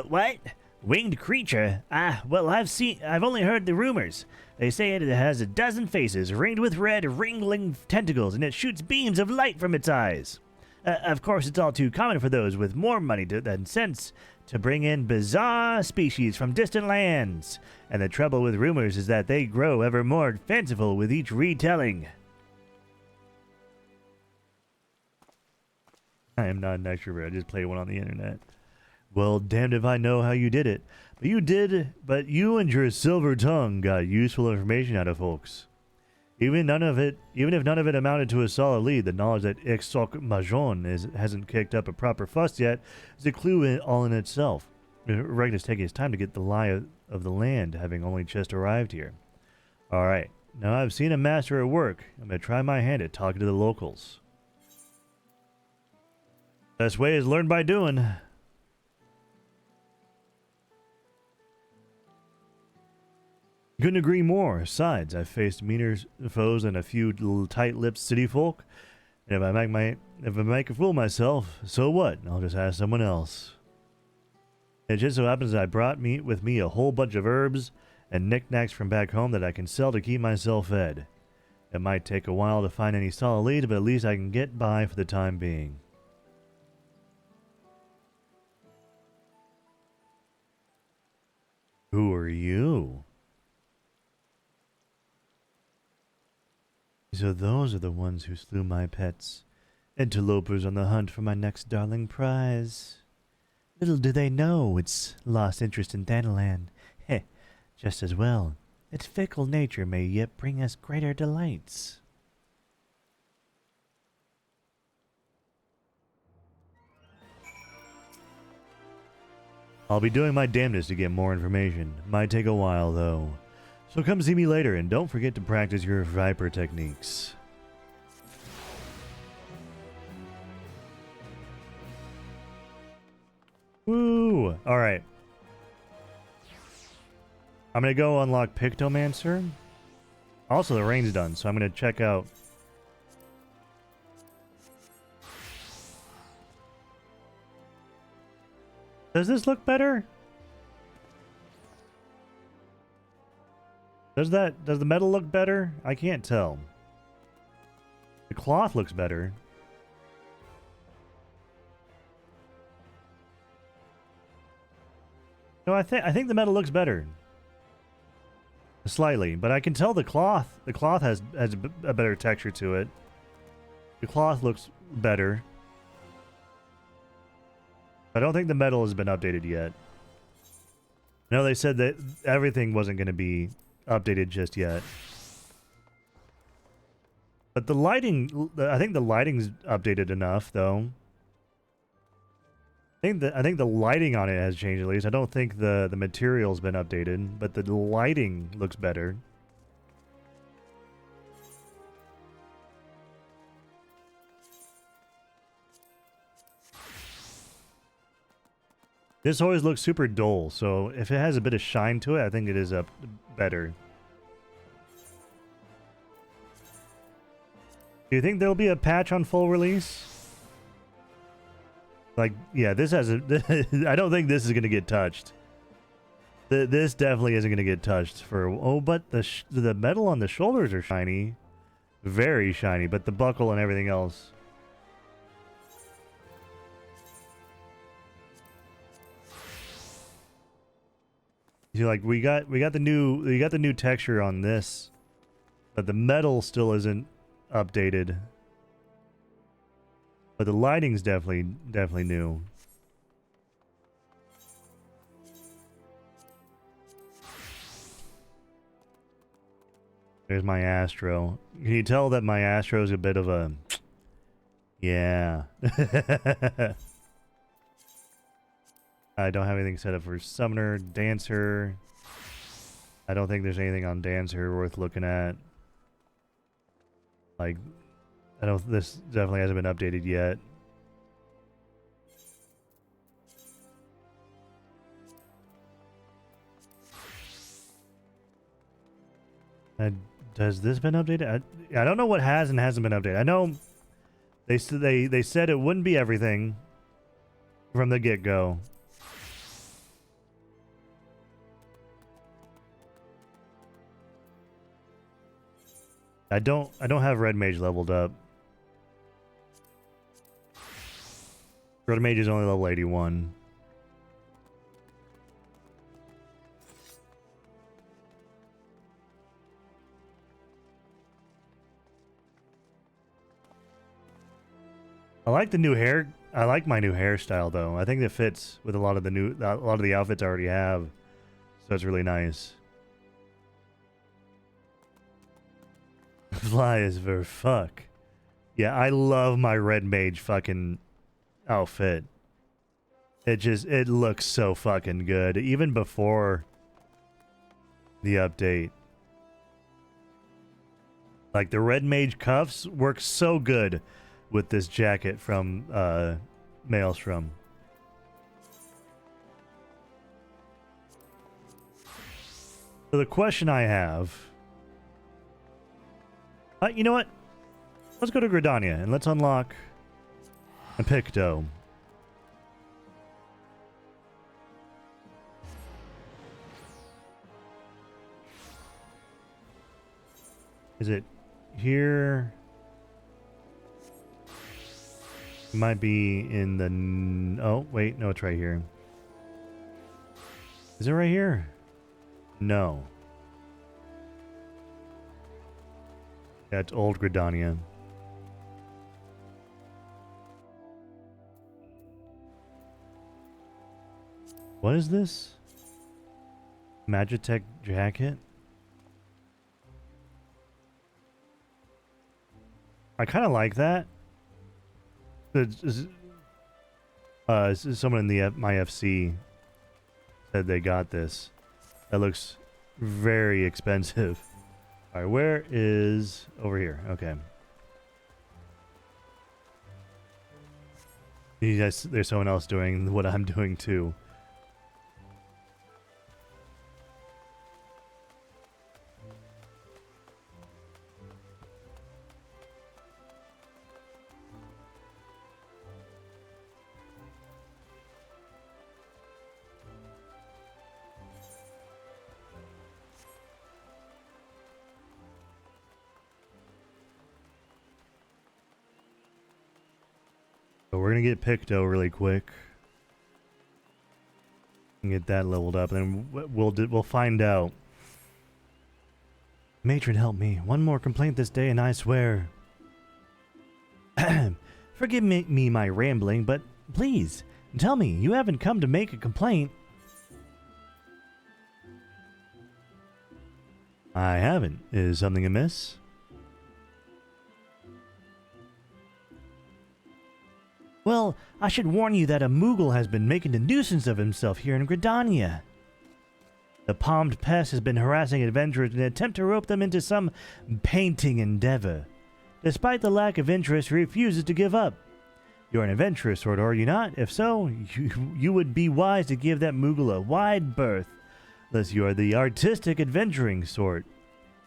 What? Winged creature? Well, I've only heard the rumors. They say it has a dozen faces, ringed with red, ringling tentacles, and it shoots beams of light from its eyes. Of course, it's all too common for those with more money than sense to bring in bizarre species from distant lands. And the trouble with rumors is that they grow ever more fanciful with each retelling. I am not an extrovert. I just play one on the internet. Well, damned if I know how you did it. But you and your silver tongue got useful information out of folks. Even if none of it amounted to a solid lead, the knowledge that Ixoc Majon hasn't kicked up a proper fuss yet is a clue all in itself. Regulus taking his time to get the lie of the land, having only just arrived here. Alright, now I've seen a master at work. I'm going to try my hand at talking to the locals. Best way is learn by doing. Couldn't agree more. Besides, I've faced meaner foes than a few tight-lipped city folk. And if I make a fool of myself, so what? I'll just ask someone else. It just so happens that I brought with me a whole bunch of herbs and knickknacks from back home that I can sell to keep myself fed. It might take a while to find any solid leads, but at least I can get by for the time being. Who are you? So those are the ones who slew my pets. Interlopers on the hunt for my next darling prize. Little do they know it's lost interest in Thanalan. Heh, just as well. Its fickle nature may yet bring us greater delights. I'll be doing my damnedest to get more information. Might take a while, though. So come see me later, and don't forget to practice your Viper techniques. Woo! Alright. I'm gonna go unlock Pictomancer. Also, the rain's done, so I'm gonna check out... Does this look better? Does the metal look better? I can't tell. The cloth looks better. No, I think the metal looks better. Slightly, but I can tell the cloth has a better texture to it. The cloth looks better. I don't think the metal has been updated yet. No, they said that everything wasn't going to be updated just yet. But the lighting, I think the lighting's updated enough, though. I think the lighting on it has changed at least. I don't think the material's been updated, but the lighting looks better. This always looks super dull, so if it has a bit of shine to it, I think it is up better. Do you think there'll be a patch on full release? Like, yeah, this has a... I don't think this is going to get touched. This definitely isn't going to get touched for... Oh, but the metal on the shoulders are shiny. Very shiny, but the buckle and everything else... You like we got the new texture on this, but the metal still isn't updated. But the lighting's definitely new. There's my Astro. Can you tell that my Astro's a bit of a... Yeah. I don't have anything set up for Summoner, Dancer. I don't think there's anything on Dancer worth looking at. Like, this definitely hasn't been updated yet. Has this been updated? I don't know what has and hasn't been updated. I know they said it wouldn't be everything from the get-go. I don't have Red Mage leveled up. Red Mage is only level 81. I like the new hair. I like my new hairstyle though. I think it fits with a lot of the outfits I already have. So it's really nice. Fly as for fuck. Yeah, I love my Red Mage fucking outfit. It looks so fucking good. Even before the update. Like the Red Mage cuffs work so good with this jacket from Maelstrom. So the question I have... you know what? Let's go to Gridania and let's unlock a Picto. Is it here? It might be in the... Oh, wait. No, it's right here. Is it right here? No. That's Old Gridania. What is this? Magitech jacket? I kind of like that. Someone in the my FC said they got this. That looks very expensive. All right, where is... Over here. Okay. There's someone else doing what I'm doing too. So we're gonna get Picto really quick and get that leveled up, and then we'll find out. Matron, help me! One more complaint this day, and I swear. Forgive me my rambling, but please tell me you haven't come to make a complaint. I haven't. Is something amiss? Well, I should warn you that a Moogle has been making a nuisance of himself here in Gridania. The palmed pest has been harassing adventurers in an attempt to rope them into some painting endeavor. Despite the lack of interest, he refuses to give up. You're an adventurous sort, are you not? If so, you would be wise to give that Moogle a wide berth, unless you are the artistic adventuring sort.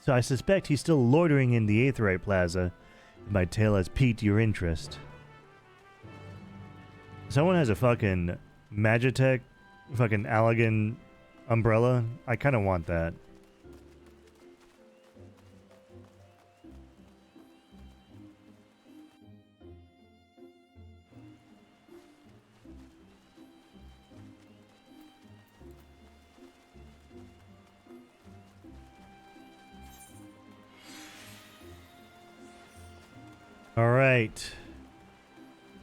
So I suspect he's still loitering in the Aetheryte Plaza. My tale has piqued your interest. Someone has a fucking Magitech, fucking Allegan umbrella. I kind of want that. All right.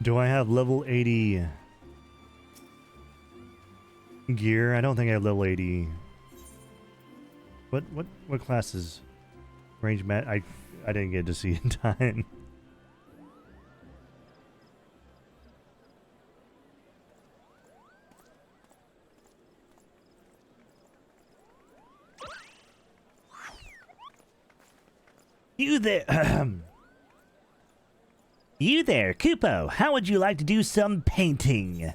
Do I have level 80 gear? I don't think I have level 80. What class is range mat? I didn't get to see in time. You there. You there, Kupo. How would you like to do some painting?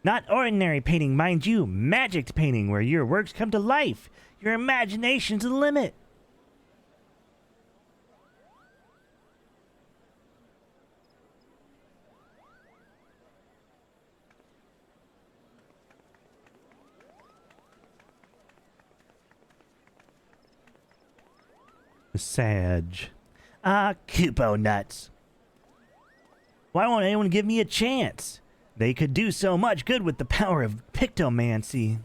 Not ordinary painting, mind you. Magic painting, where your works come to life. Your imagination's the limit. Sage. Ah, Kupo nuts. Why won't anyone give me a chance? They could do so much good with the power of Pictomancy.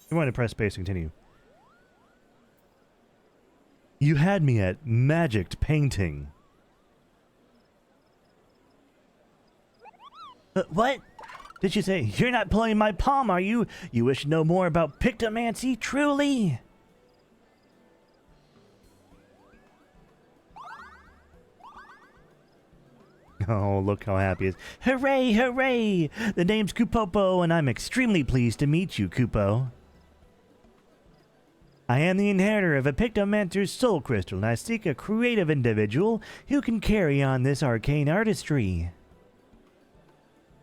You want to press space to continue. You had me at magic painting. What? Did you say you're not pulling my palm, are you? You wish to know more about Pictomancy, truly? Oh, look how happy he is. Hooray, hooray! The name's Kupopo, and I'm extremely pleased to meet you, Kupo. I am the inheritor of a Pictomancer's soul crystal, and I seek a creative individual who can carry on this arcane artistry.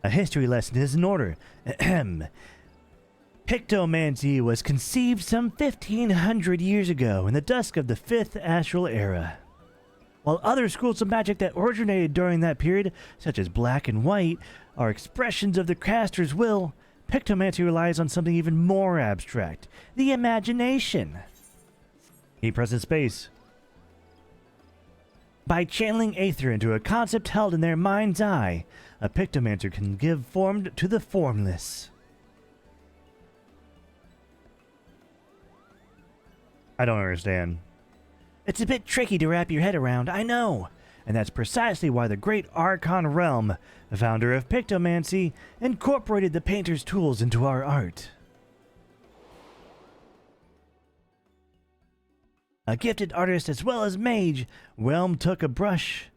A history lesson is in order. Ahem. Pictomancy was conceived some 1,500 years ago in the dusk of the 5th Astral Era. While other schools of magic that originated during that period, such as black and white, are expressions of the caster's will, Pictomancy relies on something even more abstract, the imagination. He presses space. By channeling Aether into a concept held in their mind's eye, a Pictomancer can give form to the formless. I don't understand. It's a bit tricky to wrap your head around, I know. And that's precisely why the great Archon Realm, the founder of Pictomancy, incorporated the painter's tools into our art. A gifted artist as well as mage, Realm took a brush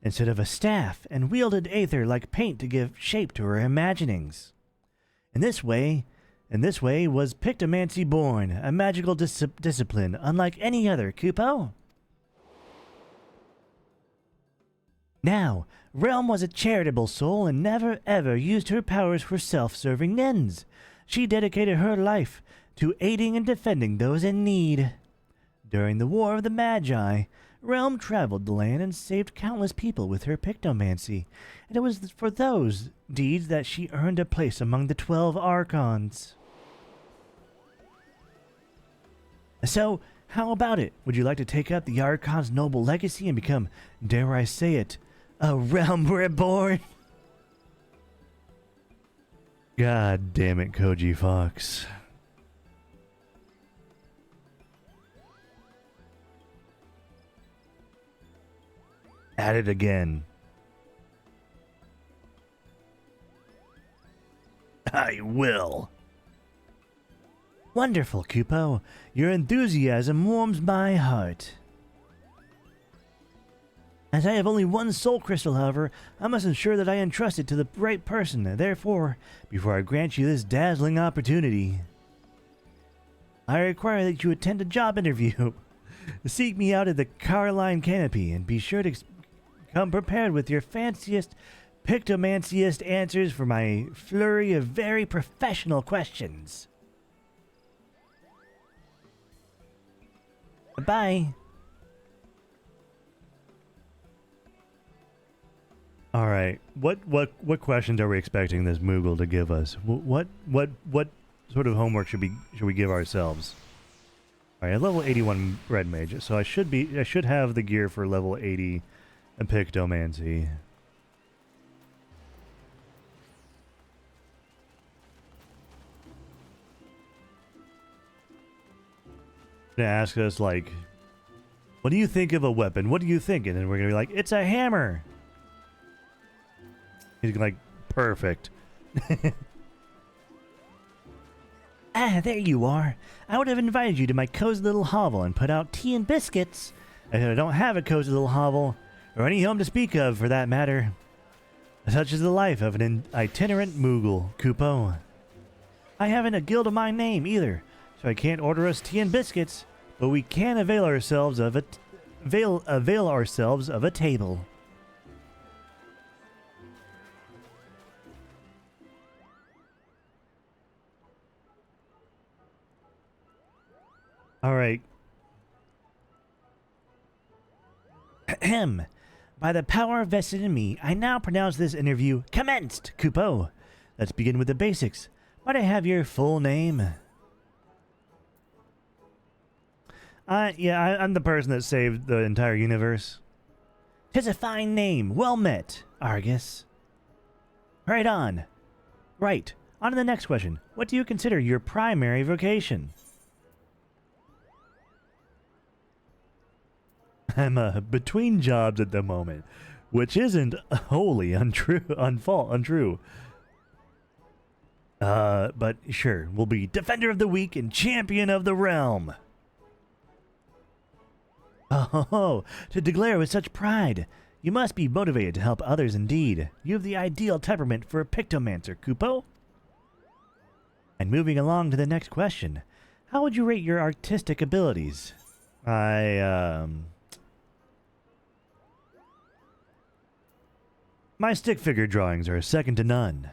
instead of a staff and wielded Aether like paint to give shape to her imaginings. In this way was Pictomancy born, a magical discipline unlike any other, Kupo. Now, Realm was a charitable soul and never ever used her powers for self-serving ends. She dedicated her life to aiding and defending those in need. During the War of the Magi, Realm traveled the land and saved countless people with her Pictomancy, and it was for those deeds that she earned a place among the 12 Archons. So, how about it? Would you like to take up the Archon's noble legacy and become, dare I say it, a Realm Reborn? God damn it, Koji Fox. At it again. I will. Wonderful, Kupo. Your enthusiasm warms my heart. As I have only one soul crystal, however, I must ensure that I entrust it to the right person. Therefore, before I grant you this dazzling opportunity, I require that you attend a job interview. Seek me out at the Carline Canopy, and be sure to come prepared with your fanciest, pictomanciest answers for my flurry of very professional questions. Bye. All right. What questions are we expecting this Moogle to give us? What sort of homework should we give ourselves? All right, level 81 red mage. So I should have the gear for level 80 and pictomancy. Gonna ask us like, what do you think of a weapon? What do you think? And then we're gonna be like, it's a hammer. He's like, perfect. Ah, there you are. I would have invited you to my cozy little hovel and put out tea and biscuits. I don't have a cozy little hovel, or any home to speak of for that matter. Such is the life of an itinerant Moogle, Kupo. I haven't a guild of my name either, so I can't order us tea and biscuits, but we can avail ourselves of a table. All right. Ahem. By the power vested in me, I now pronounce this interview commenced, Kupo. Let's begin with the basics. Might I have your full name? I'm the person that saved the entire universe. 'Tis a fine name. Well met, Argus. Right on. Right. On to the next question. What do you consider your primary vocation? I'm between jobs at the moment, which isn't wholly untrue. But sure, we'll be Defender of the Weak and Champion of the Realm. Oh, to declare with such pride. You must be motivated to help others indeed. You have the ideal temperament for a pictomancer, Kupo. And moving along to the next question. How would you rate your artistic abilities? My stick figure drawings are second to none.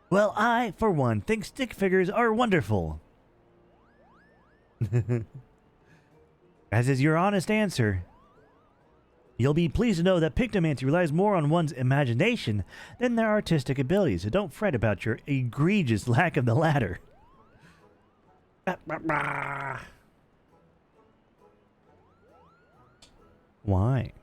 Well, I, for one, think stick figures are wonderful. As is your honest answer. You'll be pleased to know that pictomancy relies more on one's imagination than their artistic abilities, so don't fret about your egregious lack of the latter. Why?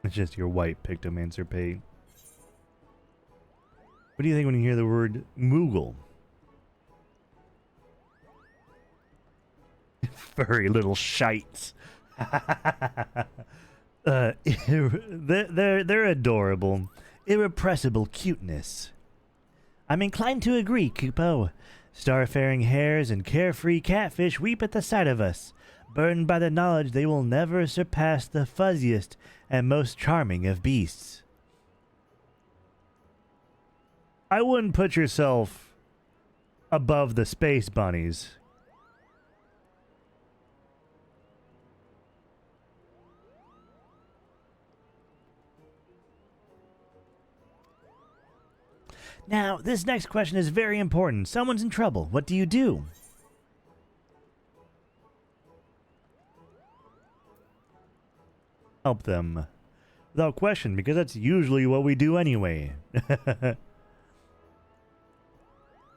It's just your white pictomancer paint. What do you think when you hear the word Moogle? Furry little shites. They're adorable. Irrepressible cuteness. I'm inclined to agree, Kupo. Starfaring hares and carefree catfish weep at the sight of us, burdened by the knowledge they will never surpass the fuzziest and most charming of beasts. I wouldn't put yourself above the space bunnies. Now, this next question is very important. Someone's in trouble. What do you do? Help them. Without question, because that's usually what we do anyway. I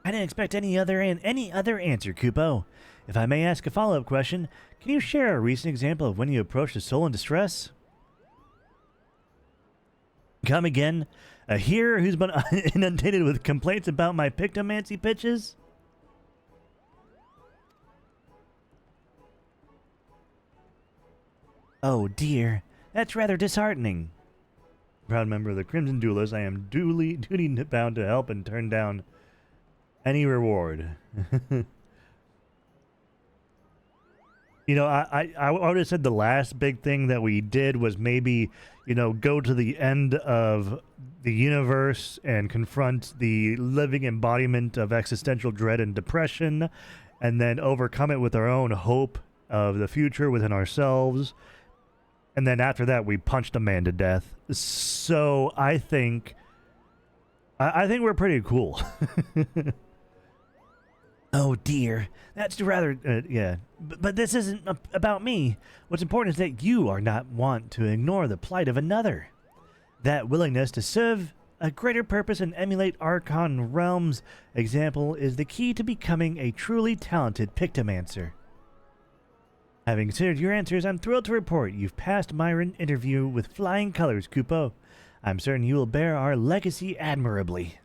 didn't expect any other answer, Kupo. If I may ask a follow-up question, can you share a recent example of when you approached a soul in distress? Come again? A hearer who's been inundated with complaints about my pictomancy pitches? Oh dear, that's rather disheartening. Proud member of the Crimson Duelists, I am duty bound to help and turn down any reward. You know, I would have said the last big thing that we did was maybe, you know, go to the end of the universe and confront the living embodiment of existential dread and depression, and then overcome it with our own hope of the future within ourselves. And then after that, we punched a man to death. So I think we're pretty cool. Oh dear, that's rather, yeah. But this isn't about me. What's important is that you are not want to ignore the plight of another. That willingness to serve a greater purpose and emulate Archon Realm's example is the key to becoming a truly talented Pictomancer. Having considered your answers, I'm thrilled to report you've passed my interview with flying colors, Kupo. I'm certain you will bear our legacy admirably.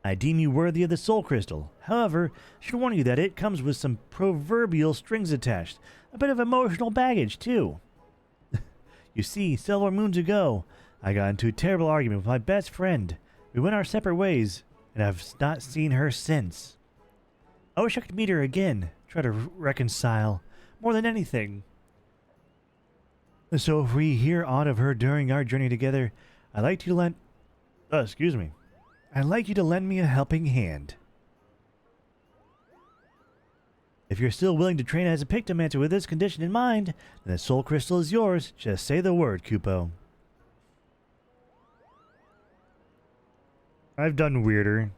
I deem you worthy of the Soul Crystal. However, I should warn you that it comes with some proverbial strings attached. A bit of emotional baggage, too. You see, several moons ago, I got into a terrible argument with my best friend. We went our separate ways, and I've not seen her since. I wish I could meet her again, try to reconcile, more than anything. So if we hear aught of her during our journey together, I'd like you to I'd like you to lend me a helping hand. If you're still willing to train as a Pictomancer with this condition in mind, then the Soul Crystal is yours. Just say the word, Kupo. I've done weirder.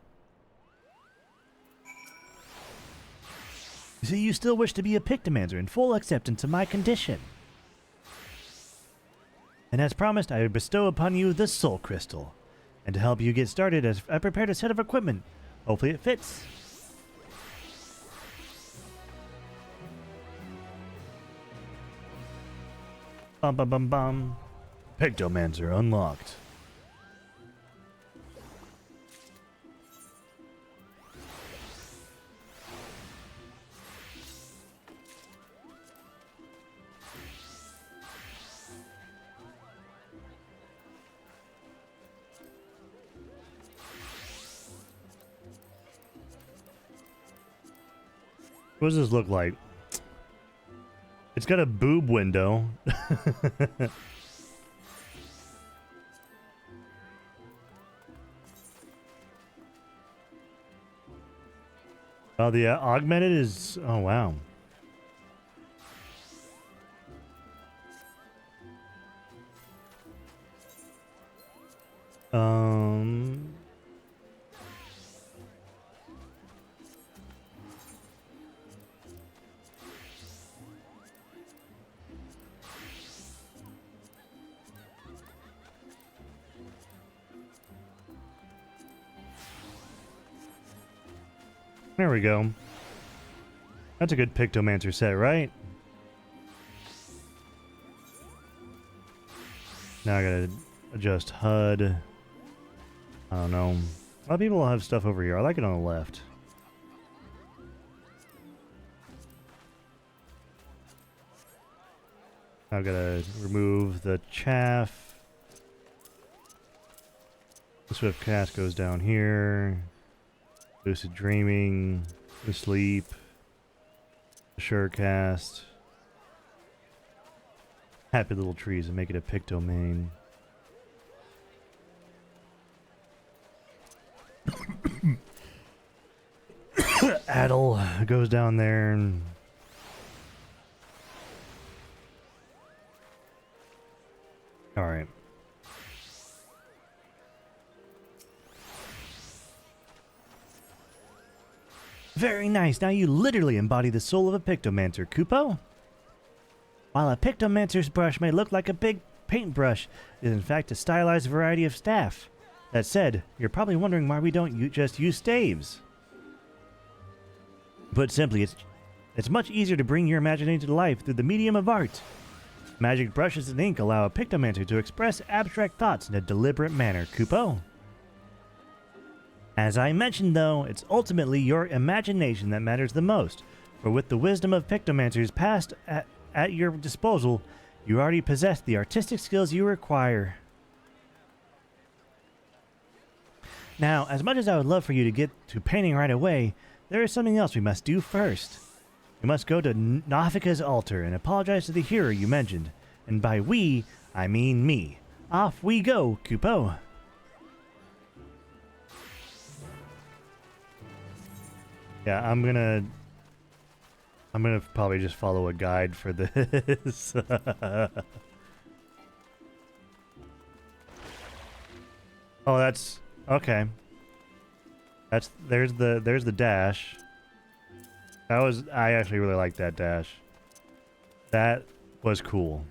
You see, you still wish to be a Pictomancer in full acceptance of my condition. And as promised, I bestow upon you the Soul Crystal. And to help you get started, I prepared a set of equipment. Hopefully it fits. Bum bum bum bum. Pictomancer unlocked. What does this look like? It's got a boob window. Oh, the augmented is... Oh, wow. There we go. That's a good Pictomancer set, right? Now I gotta adjust HUD. I don't know. A lot of people have stuff over here. I like it on the left. Now I gotta remove the chaff. The Swift Cast goes down here. Lucid Dreaming, Sleep, Surecast, Happy Little Trees, and make it a Picto main. Addle goes down there. And all right. Very nice. Now you literally embody the soul of a Pictomancer, Kupo. While a Pictomancer's brush may look like a big paintbrush, it is in fact a stylized variety of staff. That said, you're probably wondering why we don't just use staves. Put simply, it's much easier to bring your imagination to life through the medium of art. Magic brushes and ink allow a Pictomancer to express abstract thoughts in a deliberate manner, Kupo. As I mentioned though, it's ultimately your imagination that matters the most, for with the wisdom of Pictomancers passed at your disposal, you already possess the artistic skills you require. Now, as much as I would love for you to get to painting right away, there is something else we must do first. We must go to Nafika's altar and apologize to the hero you mentioned. And by we, I mean me. Off we go, Kupo. Yeah, I'm gonna probably just follow a guide for this. Oh, that's okay. There's the dash. I actually really like that dash. That was cool.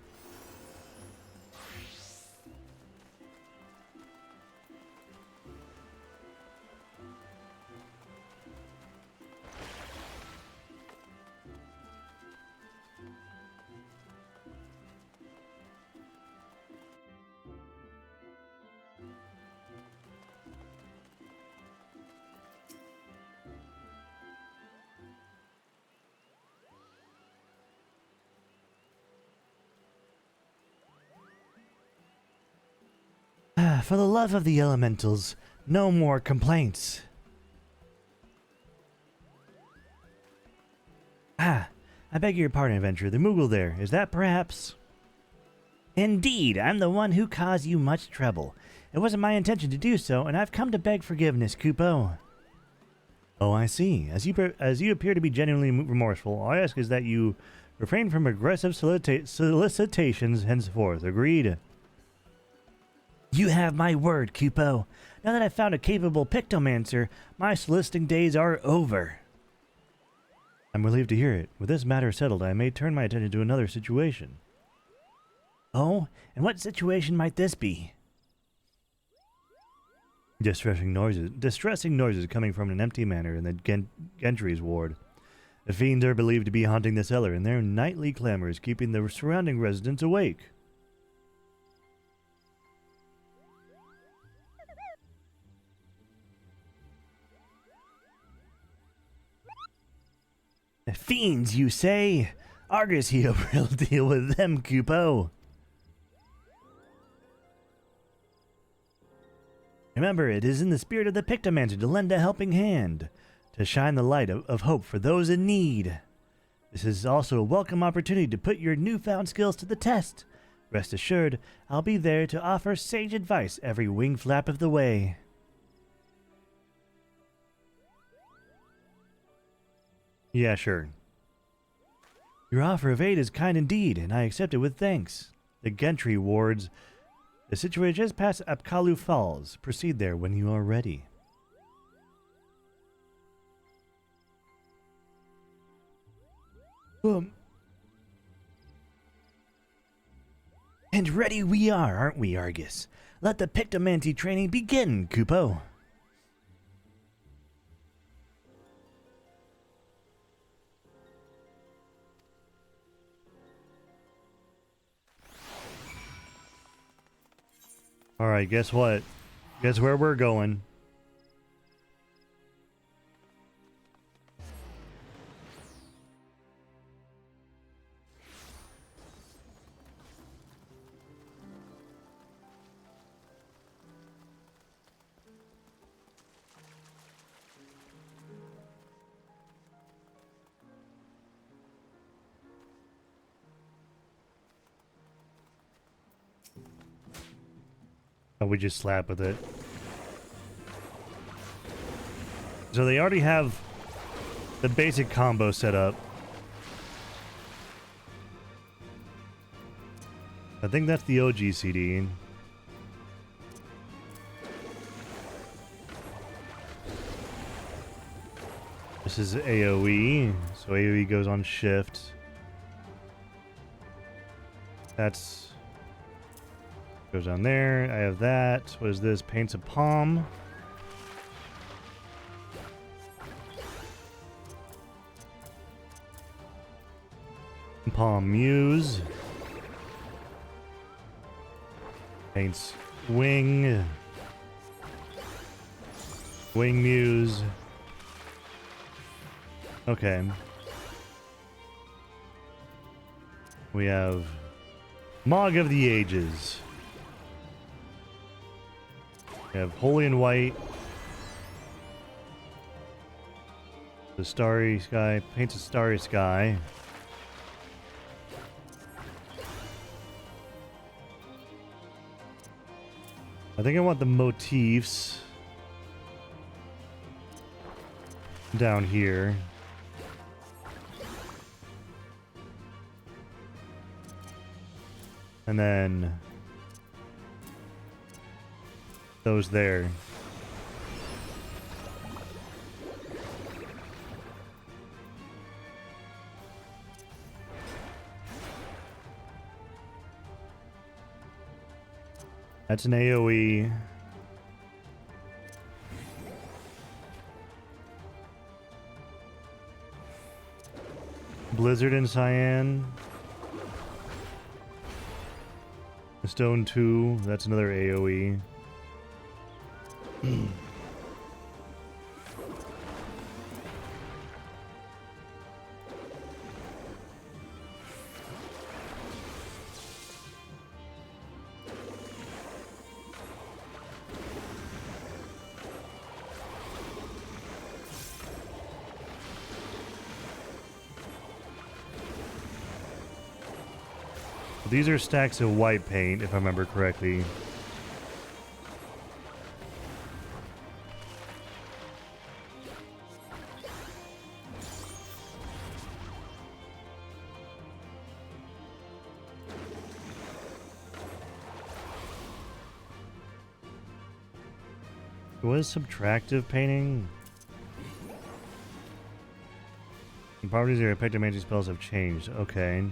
For the love of the elementals, no more complaints. I beg your pardon, adventurer. The Moogle there, is that perhaps? Indeed, I'm the one who caused you much trouble. It wasn't my intention to do so, and I've come to beg forgiveness, Kupo. Oh, I see. As you appear to be genuinely remorseful, all I ask is that you refrain from aggressive solicitations henceforth. Agreed? You have my word, Kupo. Now that I've found a capable Pictomancer, my soliciting days are over. I'm relieved to hear it. With this matter settled, I may turn my attention to another situation. Oh, and what situation might this be? Distressing noises coming from an empty manor in the Gentry's ward. The fiends are believed to be haunting the cellar, and their nightly clamor is keeping the surrounding residents awake. Fiends, you say? Argus here will deal with them, Kupo. Remember, it is in the spirit of the Pictomancer to lend a helping hand, to shine the light of hope for those in need. This is also a welcome opportunity to put your newfound skills to the test. Rest assured, I'll be there to offer sage advice every wing flap of the way. Yeah, sure. Your offer of aid is kind indeed, and I accept it with thanks. The Gentry wards is situated just past Apkalu Falls. Proceed there when you are ready. And ready we are, aren't we, Argus? Let the Pictomancy training begin, Kupo. Alright, guess what? Guess where we're going. We just slap with it. So they already have the basic combo set up. I think that's the OG CD. This is AoE, so AoE goes on shift. That's goes down there. I have that. What is this? Paints a palm. Palm Muse. Paints Wing. Wing Muse. Okay. We have Mog of the Ages. We have Holy and White. The Starry Sky paints a starry sky. I think I want the motifs down here. And then those there. That's an AoE. Blizzard and Cyan. Stone 2, that's another AoE. These are stacks of white paint, if I remember correctly. What is subtractive painting? The properties of your effective magic spells have changed. Okay.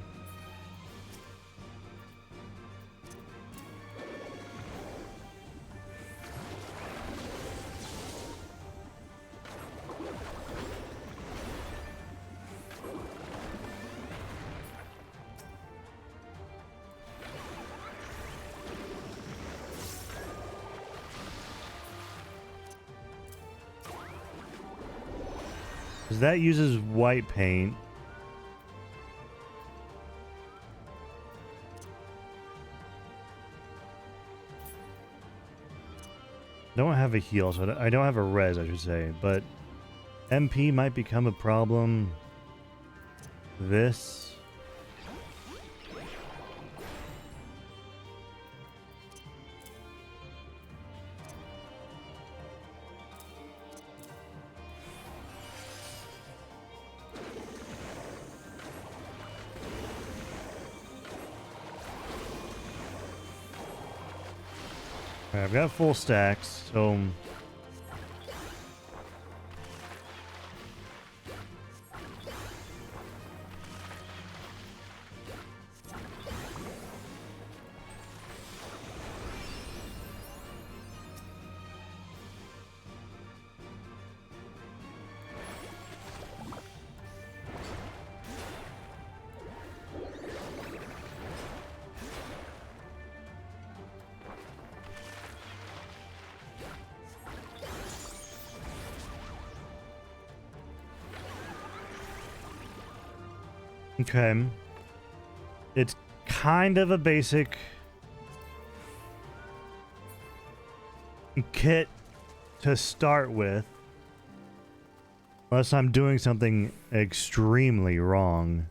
That uses white paint. Don't have a heal, so I don't have a res, I should say, but MP might become a problem. This. Alright, I've got full stacks, so okay. It's kind of a basic kit to start with. Unless I'm doing something extremely wrong.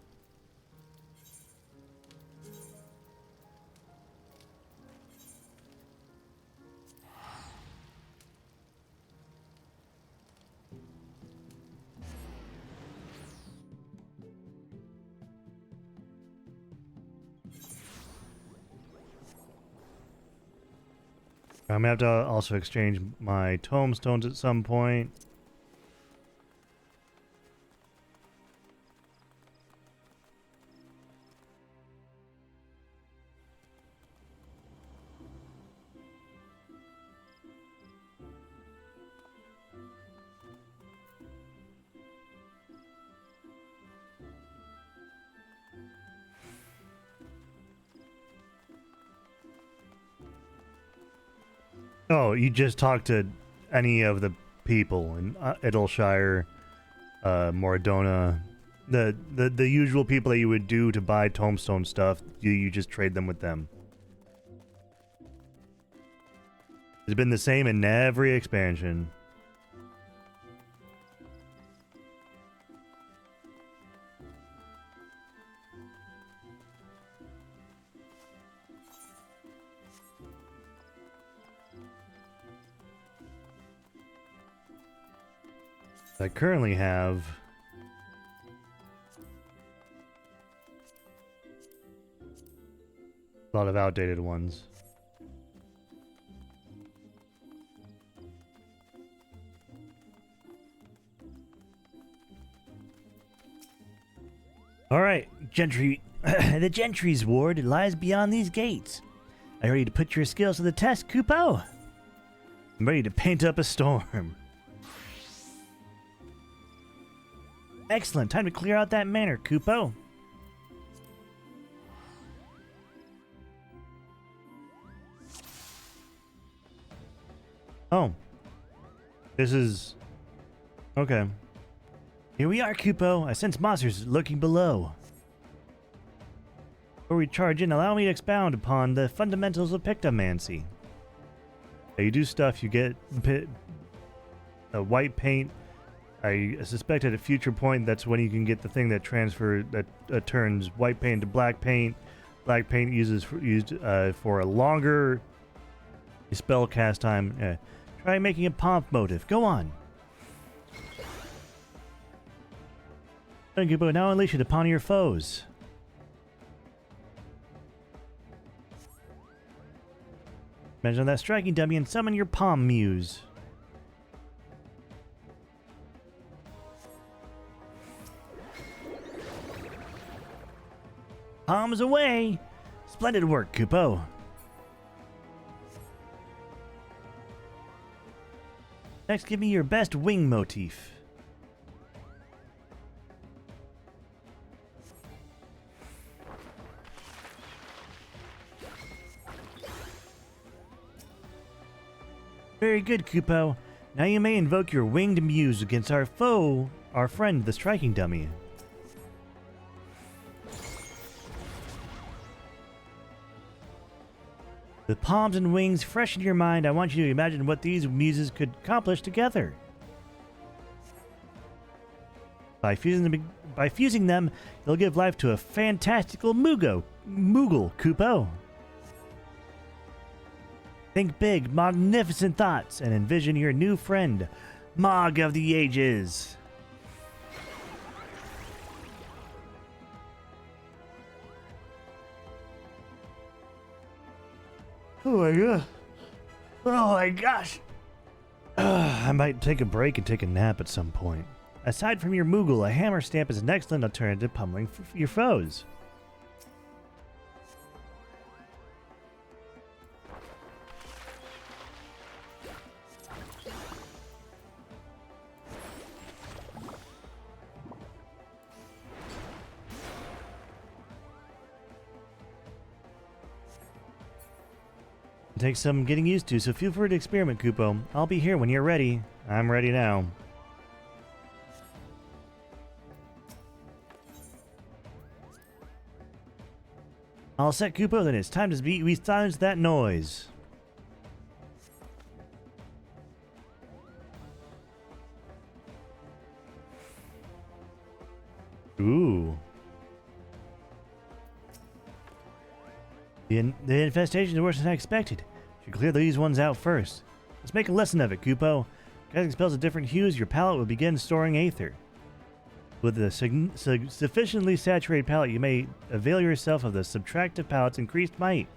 I'm gonna have to also exchange my tomestones at some point. Oh, you just talk to any of the people in Idleshire, Moradona, the usual people that you would do to buy tombstone stuff, you just trade them with them. It's been the same in every expansion. I currently have a lot of outdated ones. All right, Gentry. The Gentry's ward lies beyond these gates. Are you ready to put your skills to the test, Kupo? I'm ready to paint up a storm. Excellent. Time to clear out that manor, Kupo. Oh. This is... Okay. Here we are, Kupo. I sense monsters lurking below. Before we charge in, allow me to expound upon the fundamentals of Pictomancy. You do stuff, you get white paint. I suspect at a future point that's when you can get the thing that turns white paint to black paint. Black paint used for a longer spell cast time. Try making a pomp motive. Go on. Kupo, now unleash it upon your foes. Imagine that striking dummy and summon your palm muse. Palms away! Splendid work, Kupo. Next, give me your best wing motif. Very good, Kupo. Now you may invoke your winged muse against our foe, our friend, the striking dummy. With palms and wings fresh in your mind, I want you to imagine what these muses could accomplish together. By fusing them, you'll give life to a fantastical Moogle, Kupo. Think big, magnificent thoughts, and envision your new friend, Mog of the Ages. Oh my god. Oh my gosh. I might take a break and take a nap at some point. Aside from your Moogle, a hammer stamp is an excellent alternative to pummeling your foes. Take some getting used to, so feel free to experiment, Kupo. I'll be here when you're ready. I'm ready now. All set, Kupo, then it's time to silence that noise. Ooh. The infestation is worse than I expected. Should clear these ones out first. Let's make a lesson of it, Kupo. Casting spells of different hues, your palette will begin storing aether. With a sufficiently saturated palette, you may avail yourself of the subtractive palette's increased might.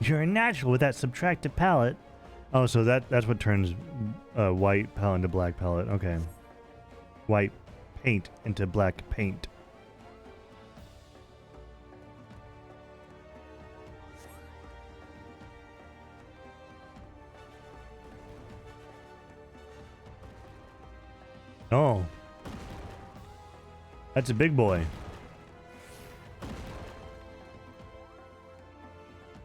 You're a natural with that subtractive palette. Oh, so that's what turns white palette into black palette. Okay. White paint into black paint. Oh. That's a big boy.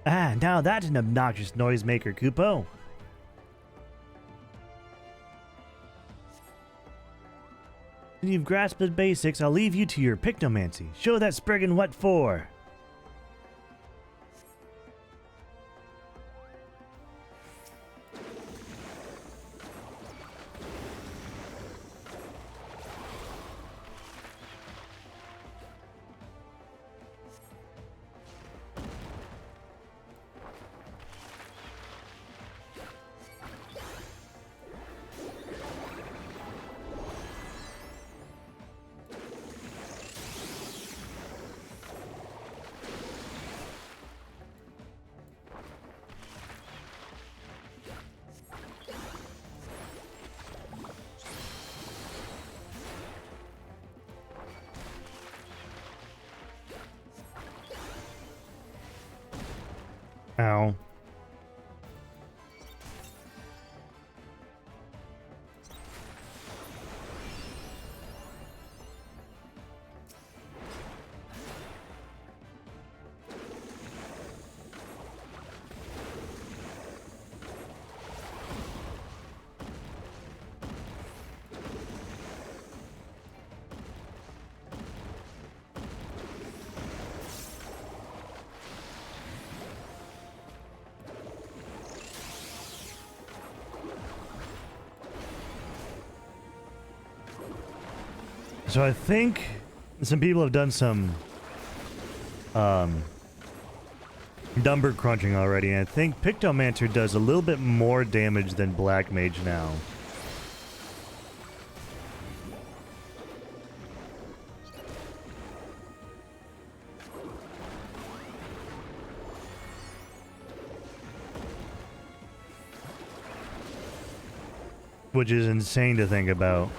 Ah, now that's an obnoxious noisemaker, Kupo. When you've grasped the basics, I'll leave you to your pictomancy. Show that Spriggan what for. Ow. So I think some people have done some number crunching already, and I think Pictomancer does a little bit more damage than Black Mage now. Which is insane to think about.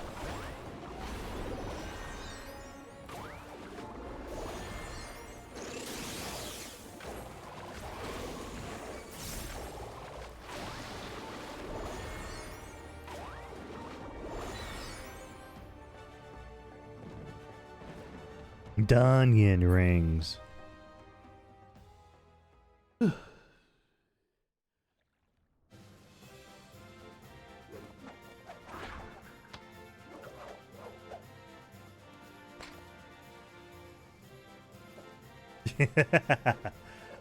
Dunyan rings.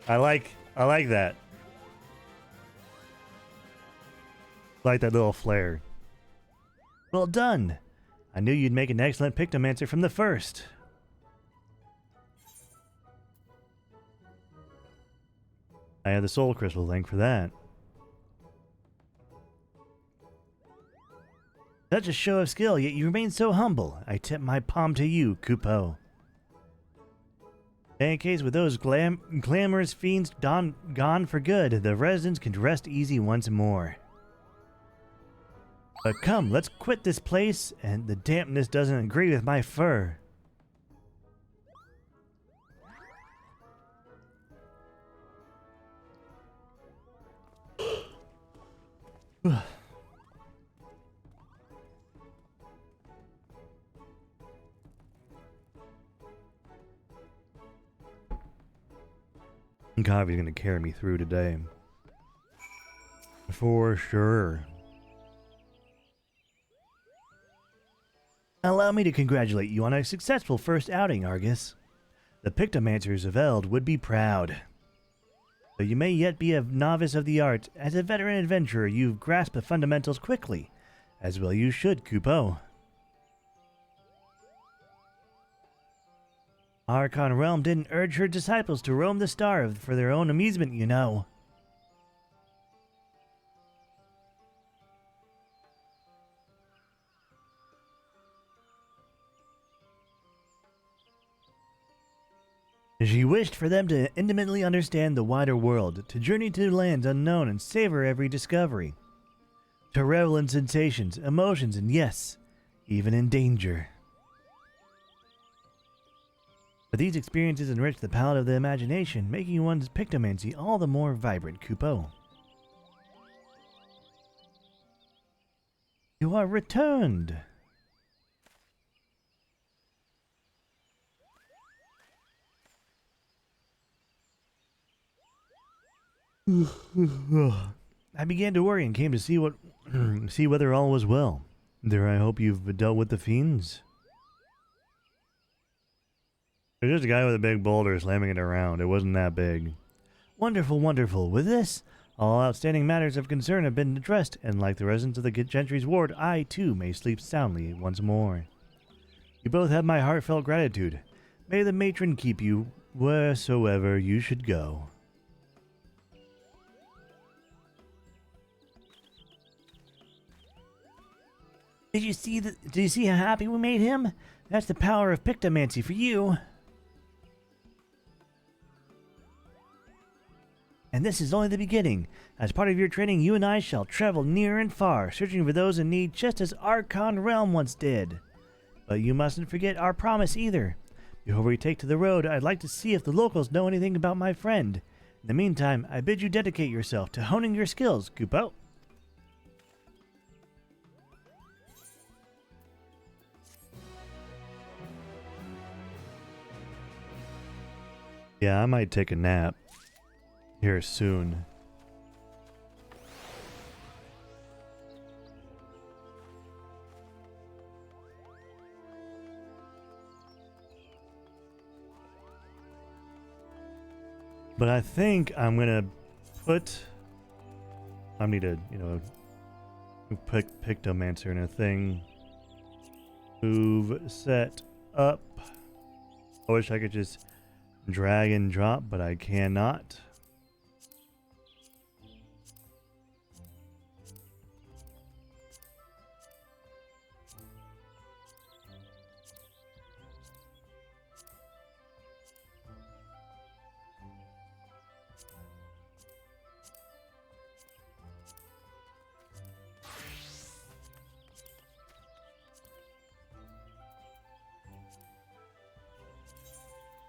I like that. Like that little flare. Well done. I knew you'd make an excellent Pictomancer from the first. I have the soul crystal, thank for that. Such a show of skill, yet you remain so humble. I tip my palm to you, Kupo. In case with those glamorous fiends gone for good, the residents can rest easy once more. But come, let's quit this place, and the dampness doesn't agree with my fur. Kavi's gonna carry me through today. For sure. Allow me to congratulate you on a successful first outing, Argus. The Pictomancers of Eld would be proud. Though you may yet be a novice of the art, as a veteran adventurer you've grasped the fundamentals quickly, as well you should, Kupo. Archon Realm didn't urge her disciples to roam the star for their own amusement, you know. She wished for them to intimately understand the wider world, to journey to lands unknown and savor every discovery. To revel in sensations, emotions, and yes, even in danger. But these experiences enrich the palette of the imagination, making one's pictomancy all the more vibrant, Kupo. You are returned! I began to worry and came to see see whether all was well. There, I hope you've dealt with the fiends. There's just a guy with a big boulder slamming it around. It wasn't that big. Wonderful, wonderful. With this, all outstanding matters of concern have been addressed, and like the residents of the Gentry's ward, I, too, may sleep soundly once more. You both have my heartfelt gratitude. May the matron keep you wheresoever you should go. Did you see how happy we made him? That's the power of pictomancy for you. And this is only the beginning. As part of your training, you and I shall travel near and far, searching for those in need just as Archon Realm once did. But you mustn't forget our promise either. Before we take to the road, I'd like to see if the locals know anything about my friend. In the meantime, I bid you dedicate yourself to honing your skills, Kupo. Yeah, I might take a nap here soon. But I think I'm gonna put. I need to, put Pictomancer in a thing. Move, set up. I wish I could just drag and drop, but I cannot.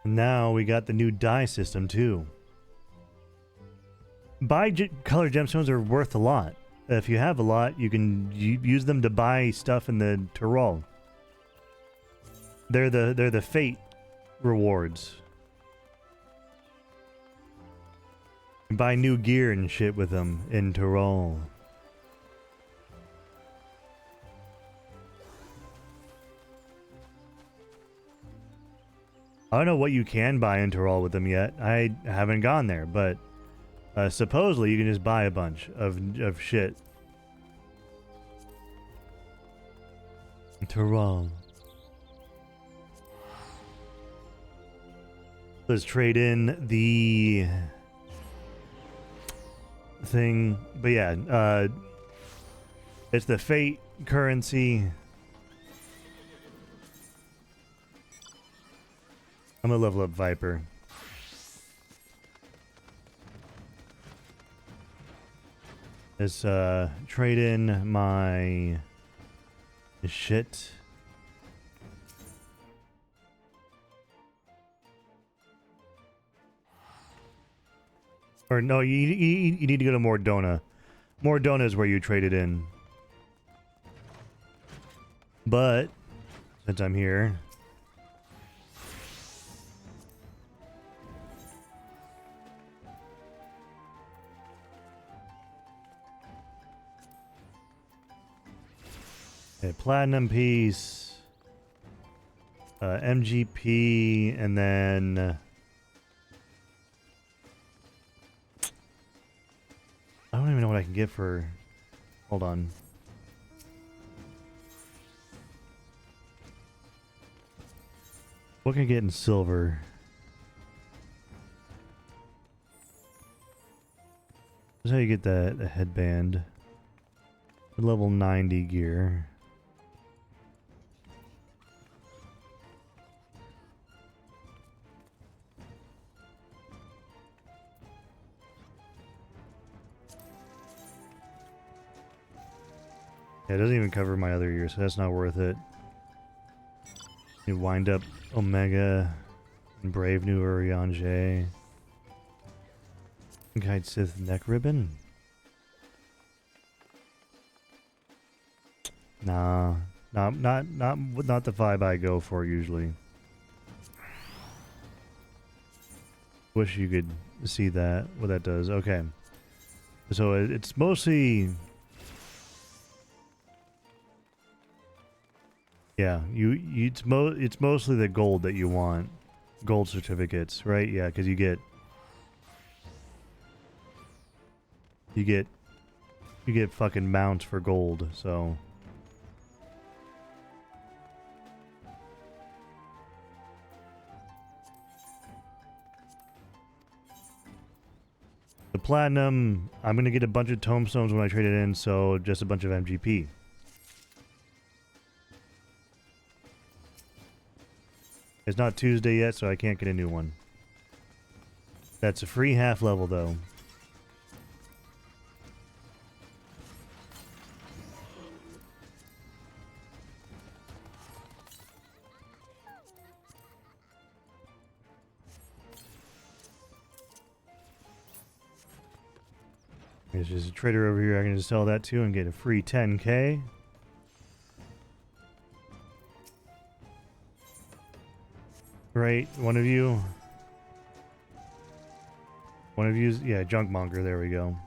Now we got the new dye system too. Color gemstones are worth a lot. If you have a lot, you can use them to buy stuff in the Tyrol. They're the fate rewards. You buy new gear and shit with them in Tyrol. I don't know what you can buy in Tyrol with them yet. I haven't gone there, but supposedly you can just buy a bunch of shit. Tyrol. Let's trade in the thing. But yeah, it's the fate currency. I'm gonna level up Viper. Let's trade in my shit. Or no, you need to go to Mordona. Mordona is where you trade it in. But since I'm here, okay, platinum piece, MGP, and then I don't even know what I can get for. Hold on. What can I get in silver? That's how you get the headband. Level 90 gear. Yeah, it doesn't even cover my other ear, so that's not worth it. You wind up Omega and Brave New Urianger. Guide Sith neck ribbon? Nah. Not the vibe I go for usually. Wish you could see that, what that does. Okay. So it's mostly... Yeah, it's mostly the gold that you want. Gold certificates, right? Yeah, because you get fucking mounts for gold, so... The platinum, I'm gonna get a bunch of tomestones when I trade it in, so just a bunch of MGP. It's not Tuesday yet, so I can't get a new one. That's a free half level, though. There's just a trader over here I can just sell that to and get a free 10k. Right, one of you's, yeah, Junkmonger, there we go.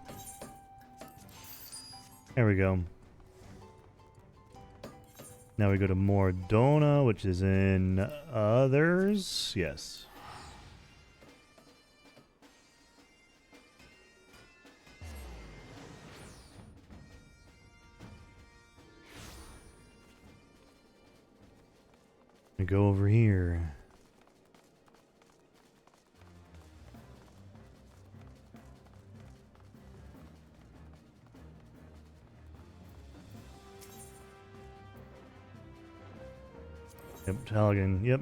There we go. Now we go to Mordona, which is in others, yes. We go over here. Yep, Talgan, yep.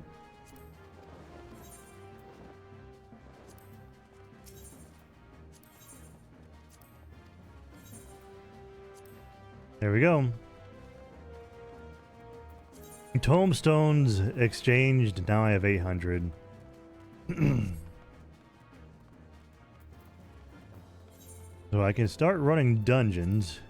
There we go. Tomestones exchanged, now I have 800. So I can start running dungeons.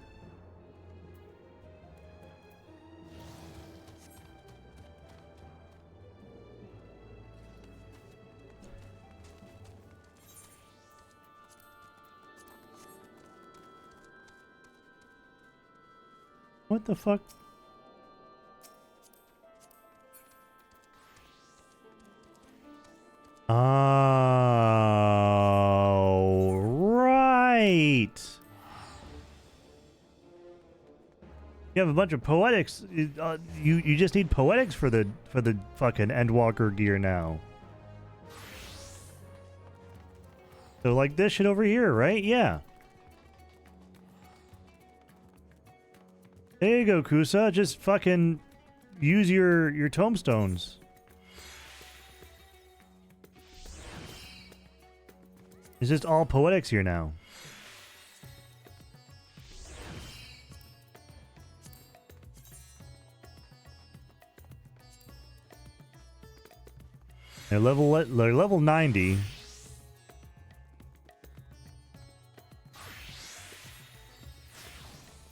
What the fuck? Oh, right. You have a bunch of poetics. You just need poetics for the fucking Endwalker gear now. So like this shit over here, right? Yeah. There you go, Kusa. Just fucking use your tomestones. It's just all poetics here now. They're level 90.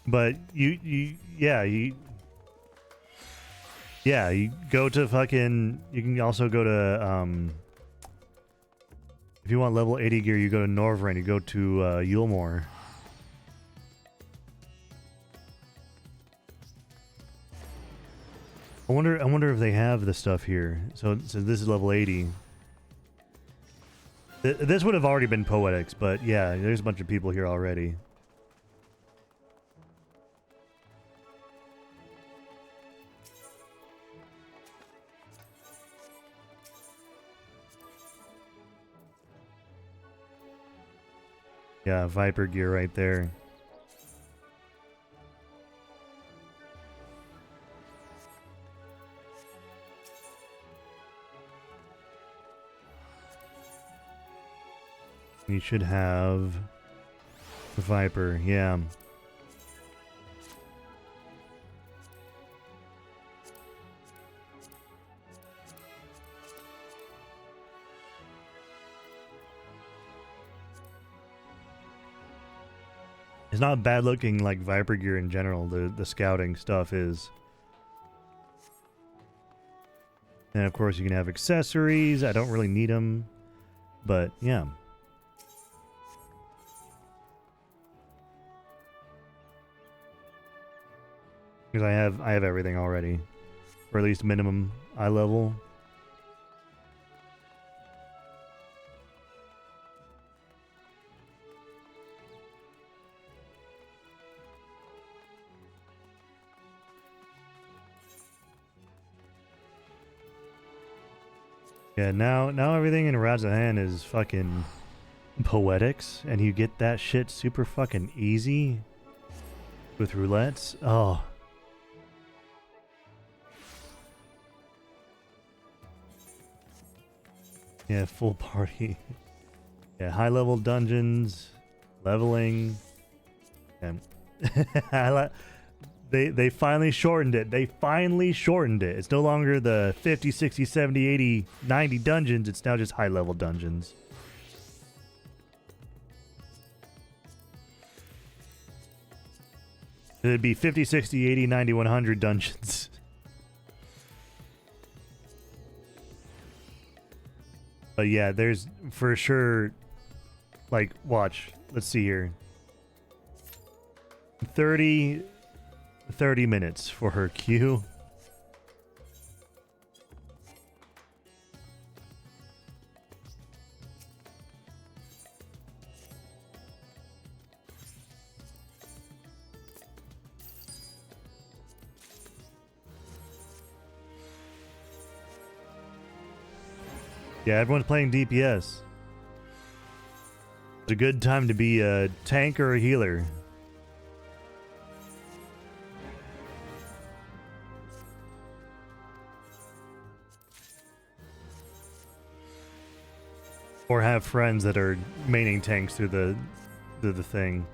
But you go to fucking, you can also go to if you want level 80 gear, you go to Norvrend, you go to Yulmore. I wonder if they have the stuff here. So this is level 80. This would have already been poetics, but yeah, there's a bunch of people here already. Yeah, Viper gear right there. You should have the Viper, yeah. It's not bad looking like Viper gear in general. The scouting stuff is. And of course you can have accessories. I don't really need them, but yeah. Because I have everything already, or at least minimum eye level. Yeah, now everything in Razzahan is fucking poetics, and you get that shit super fucking easy with roulettes. Oh. Yeah, full party. Yeah, high level dungeons, leveling. And They finally shortened it. They finally shortened it. It's no longer the 50, 60, 70, 80, 90 dungeons. It's now just high-level dungeons. It'd be 50, 60, 80, 90, 100 dungeons. But yeah, there's for sure, like, watch. Let's see here. 30 minutes for her queue. Yeah, everyone's playing DPS. It's a good time to be a tank or a healer. Or have friends that are maining tanks through the thing.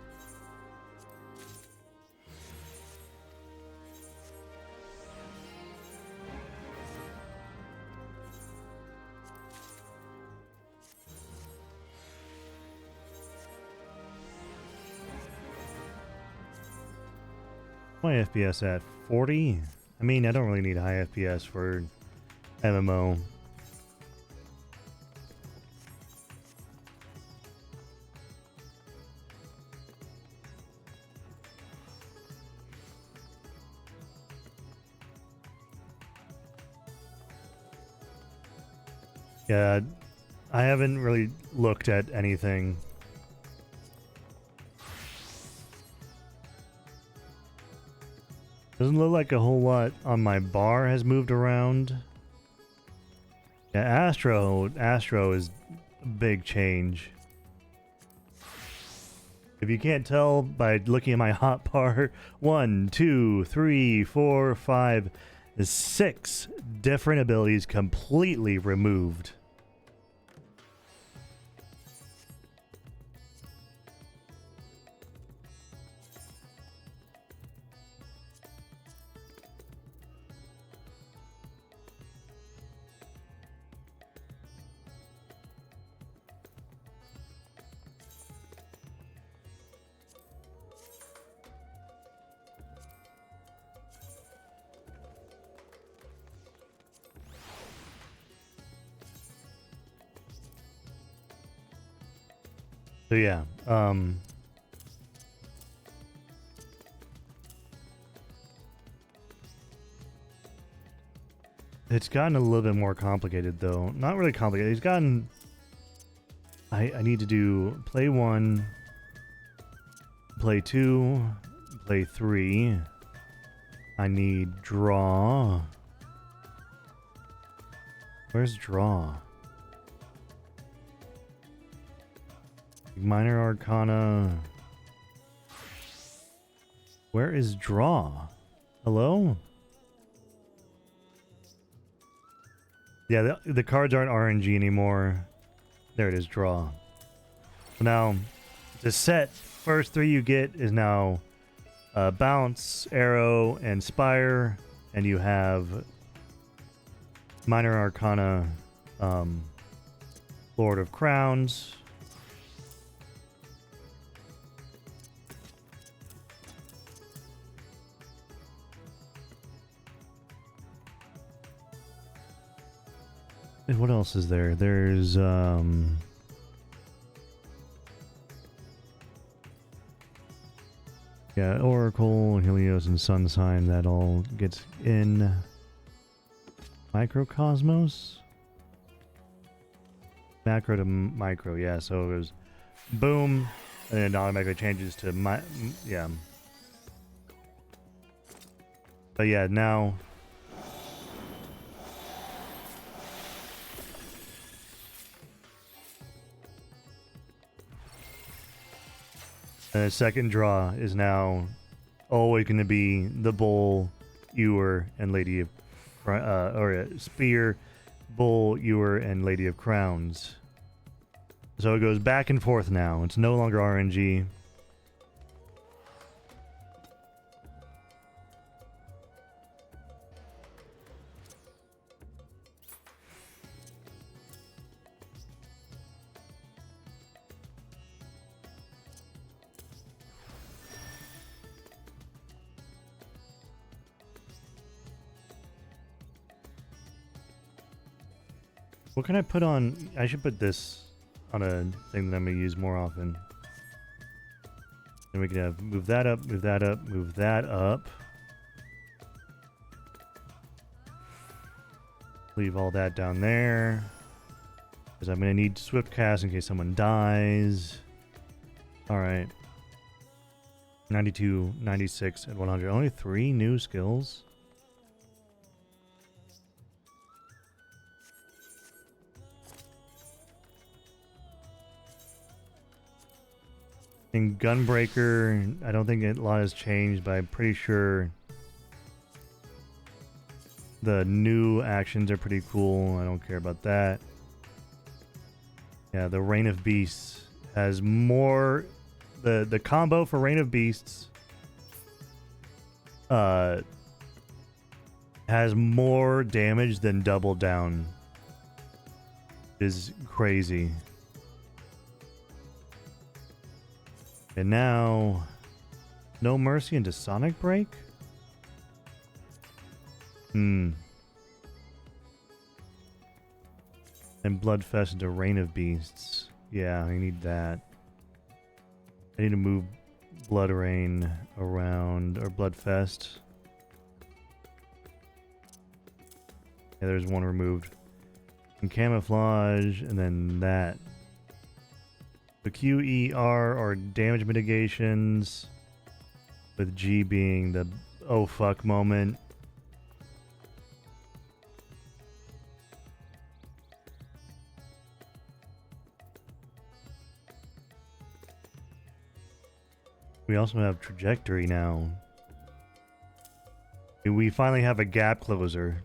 My FPS at 40? I mean, I don't really need high FPS for MMO. Yeah, I haven't really looked at anything. Doesn't look like a whole lot on my bar has moved around. Yeah, Astro is a big change. If you can't tell by looking at my hotbar, 1, 2, 3, 4, 5, 6 different abilities completely removed. So yeah, it's gotten a little bit more complicated though. Not really complicated. It's gotten. I need to do play 1, play 2, play 3. I need draw. Where's draw? Minor Arcana. Where is draw? Hello? Yeah, the cards aren't RNG anymore. There it is, draw. So now, the set, first 3 you get is now Bounce, Arrow, and Spire. And you have Minor Arcana, Lord of Crowns. what else is there? There's yeah, Oracle, Helios, and Sun Sign. That all gets in Microcosmos. Macro to micro, yeah. So it goes boom, and then it automatically changes to yeah. But yeah, now the second draw is now always going to be the Bull, Ewer, and Lady of Spear, Bull, Ewer, and Lady of Crowns. So it goes back and forth now. It's no longer RNG. What can I put on? I should put this on a thing that I'm going to use more often. And we can have move that up, move that up, move that up. Leave all that down there. Because I'm going to need Swift Cast in case someone dies. Alright. 92, 96, and 100. Only 3 new skills. In Gunbreaker, I don't think a lot has changed, but I'm pretty sure the new actions are pretty cool. I don't care about that. Yeah, the Reign of Beasts has more... The combo for Reign of Beasts has more damage than Double Down. Is crazy. And now, No Mercy into Sonic Break? And Bloodfest into Reign of Beasts. Yeah, I need that. I need to move Blood Rain around, or Bloodfest. Yeah, there's one removed. And Camouflage, and then that. The Q, E, R are damage mitigations, with G being the oh fuck moment. We also have Trajectory now. We finally have a gap closer.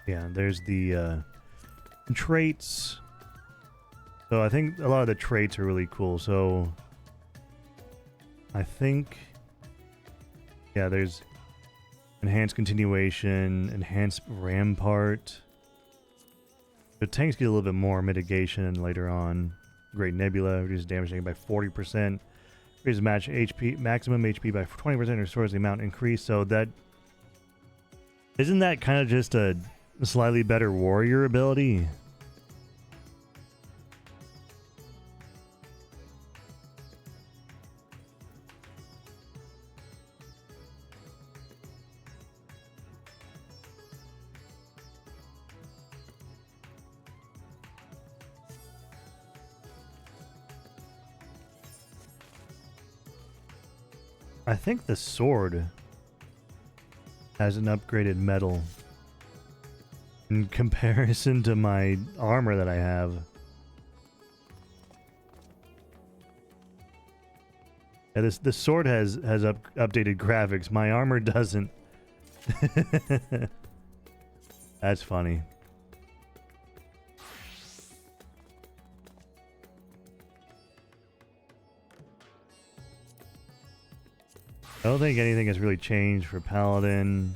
Yeah, there's the traits. So I think a lot of the traits are really cool. So I think, yeah, there's enhanced continuation, enhanced rampart. The tanks get a little bit more mitigation later on. Great Nebula reduces damage taken by 40%. Raises match HP, maximum HP by 20%, restores the amount increased. So that isn't that kind of just a slightly better warrior ability? I think the sword has an upgraded metal in comparison to my armor that I have. Yeah, this sword has updated graphics. My armor doesn't. That's funny. I don't think anything has really changed for Paladin.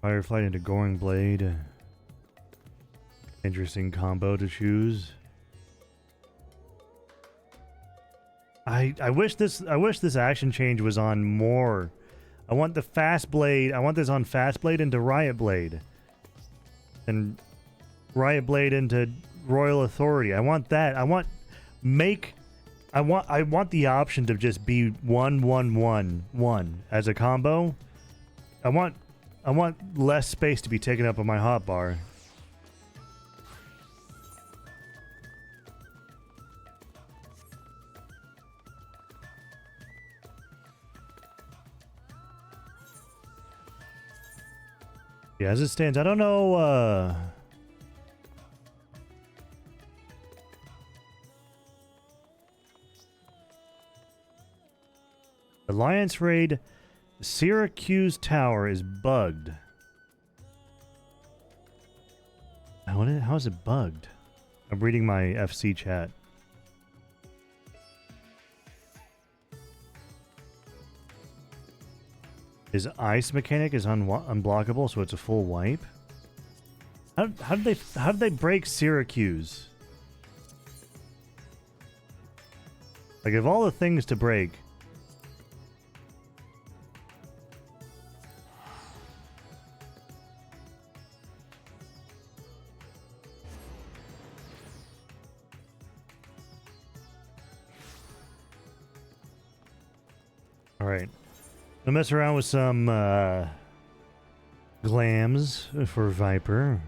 Fireflight into Goring Blade. Interesting combo to choose. I wish this action change was on more. I want the Fast Blade. I want this on Fast Blade into Riot Blade. And Riot Blade into Royal Authority. I want that. I want the option to just be 1-1-1-1 as a combo. I want less space to be taken up on my hotbar. Yeah, as it stands, I don't know, Alliance Raid, Syracuse Tower is bugged. How is it bugged? I'm reading my FC chat. His ice mechanic is unblockable, so it's a full wipe. How did they break Syracuse? Like, of all the things to break. All right. I'll mess around with some glams for Viper.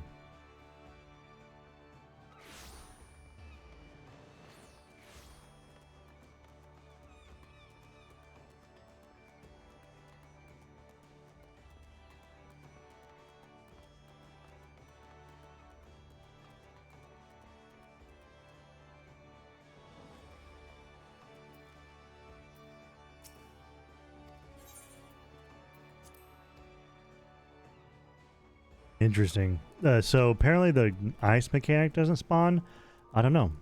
Interesting. So apparently the ice mechanic doesn't spawn. I don't know.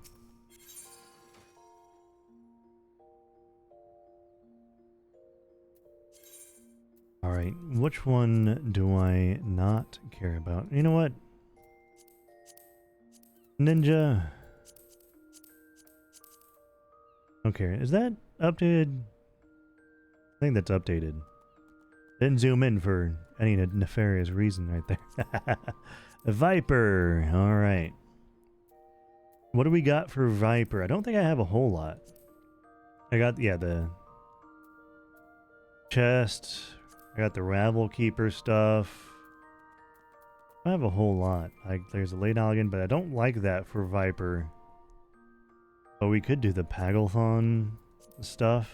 All right, which one do I not care about? You know what? Ninja. Okay, is that updated? I think that's updated. Didn't zoom in for any nefarious reason right there. Viper. All right. What do we got for Viper? I don't think I have a whole lot. I got, yeah, the chest. I got the Ravel Keeper stuff. I have a whole lot. There's a Late Allegan, but I don't like that for Viper. But we could do the Pagalthon stuff.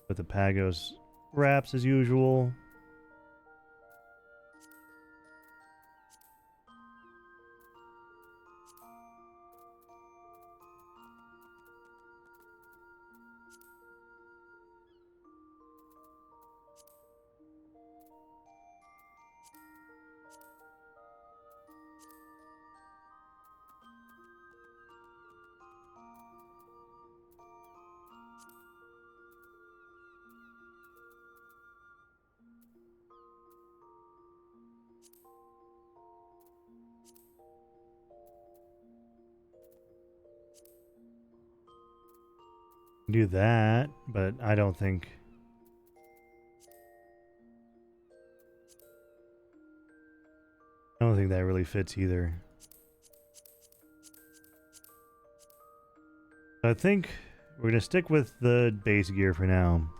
With the Pagos wraps as usual. Do that, but I don't think that really fits either. I think we're gonna stick with the base gear for now.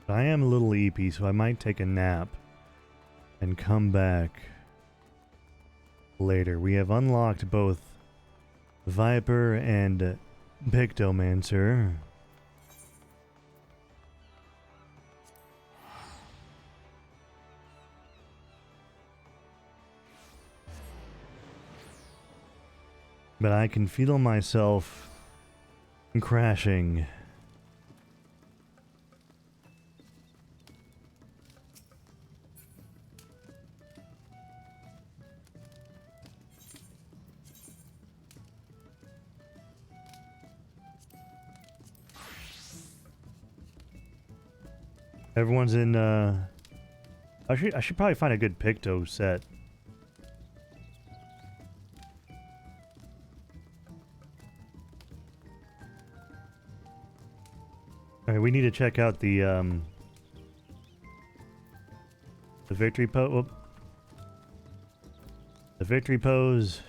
I am a little EP, so I might take a nap and come back later. We have unlocked both Viper and Pictomancer. But I can feel myself crashing. Everyone's in, I should probably find a good Picto set. Alright, we need to check out the victory pose. The victory pose.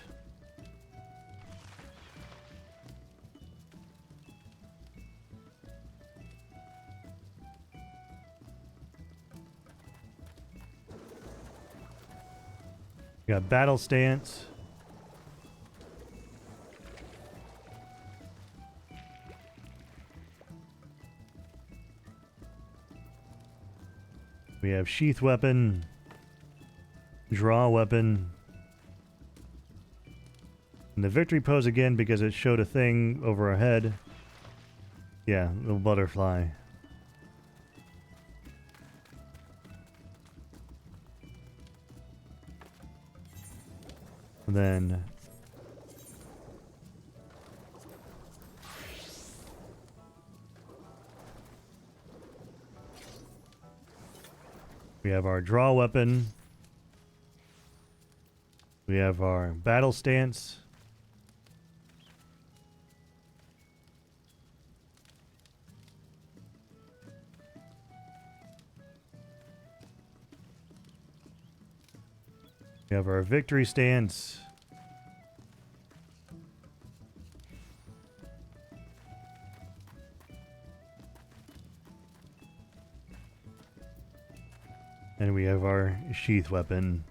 We got battle stance. We have sheath weapon, draw weapon, and the victory pose again because it showed a thing over our head. Yeah, little butterfly. And then we have our draw weapon. We have our battle stance. We have our victory stance. And we have our sheath weapon.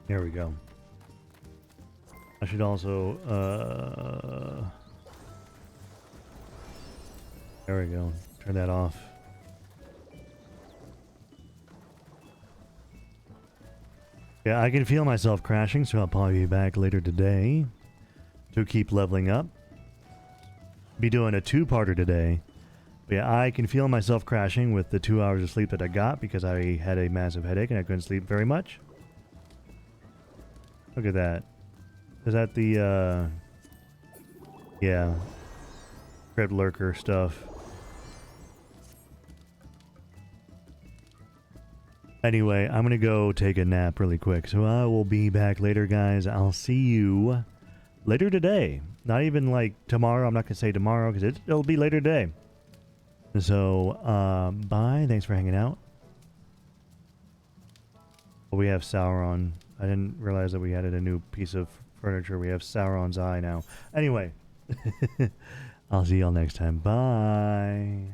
There we go. I should also, there we go. Turn that off. Yeah, I can feel myself crashing, so I'll probably be back later today to keep leveling up. Be doing a two-parter today. But yeah, I can feel myself crashing with the 2 hours of sleep that I got because I had a massive headache and I couldn't sleep very much. Look at that. Is that the, yeah, Crypt Lurker stuff. Anyway, I'm going to go take a nap really quick. So I will be back later, guys. I'll see you later today. Not even like tomorrow. I'm not going to say tomorrow because it'll be later today. So, bye. Thanks for hanging out. We have Sauron. I didn't realize that we added a new piece of furniture. We have Sauron's eye now. Anyway, I'll see y'all next time. Bye.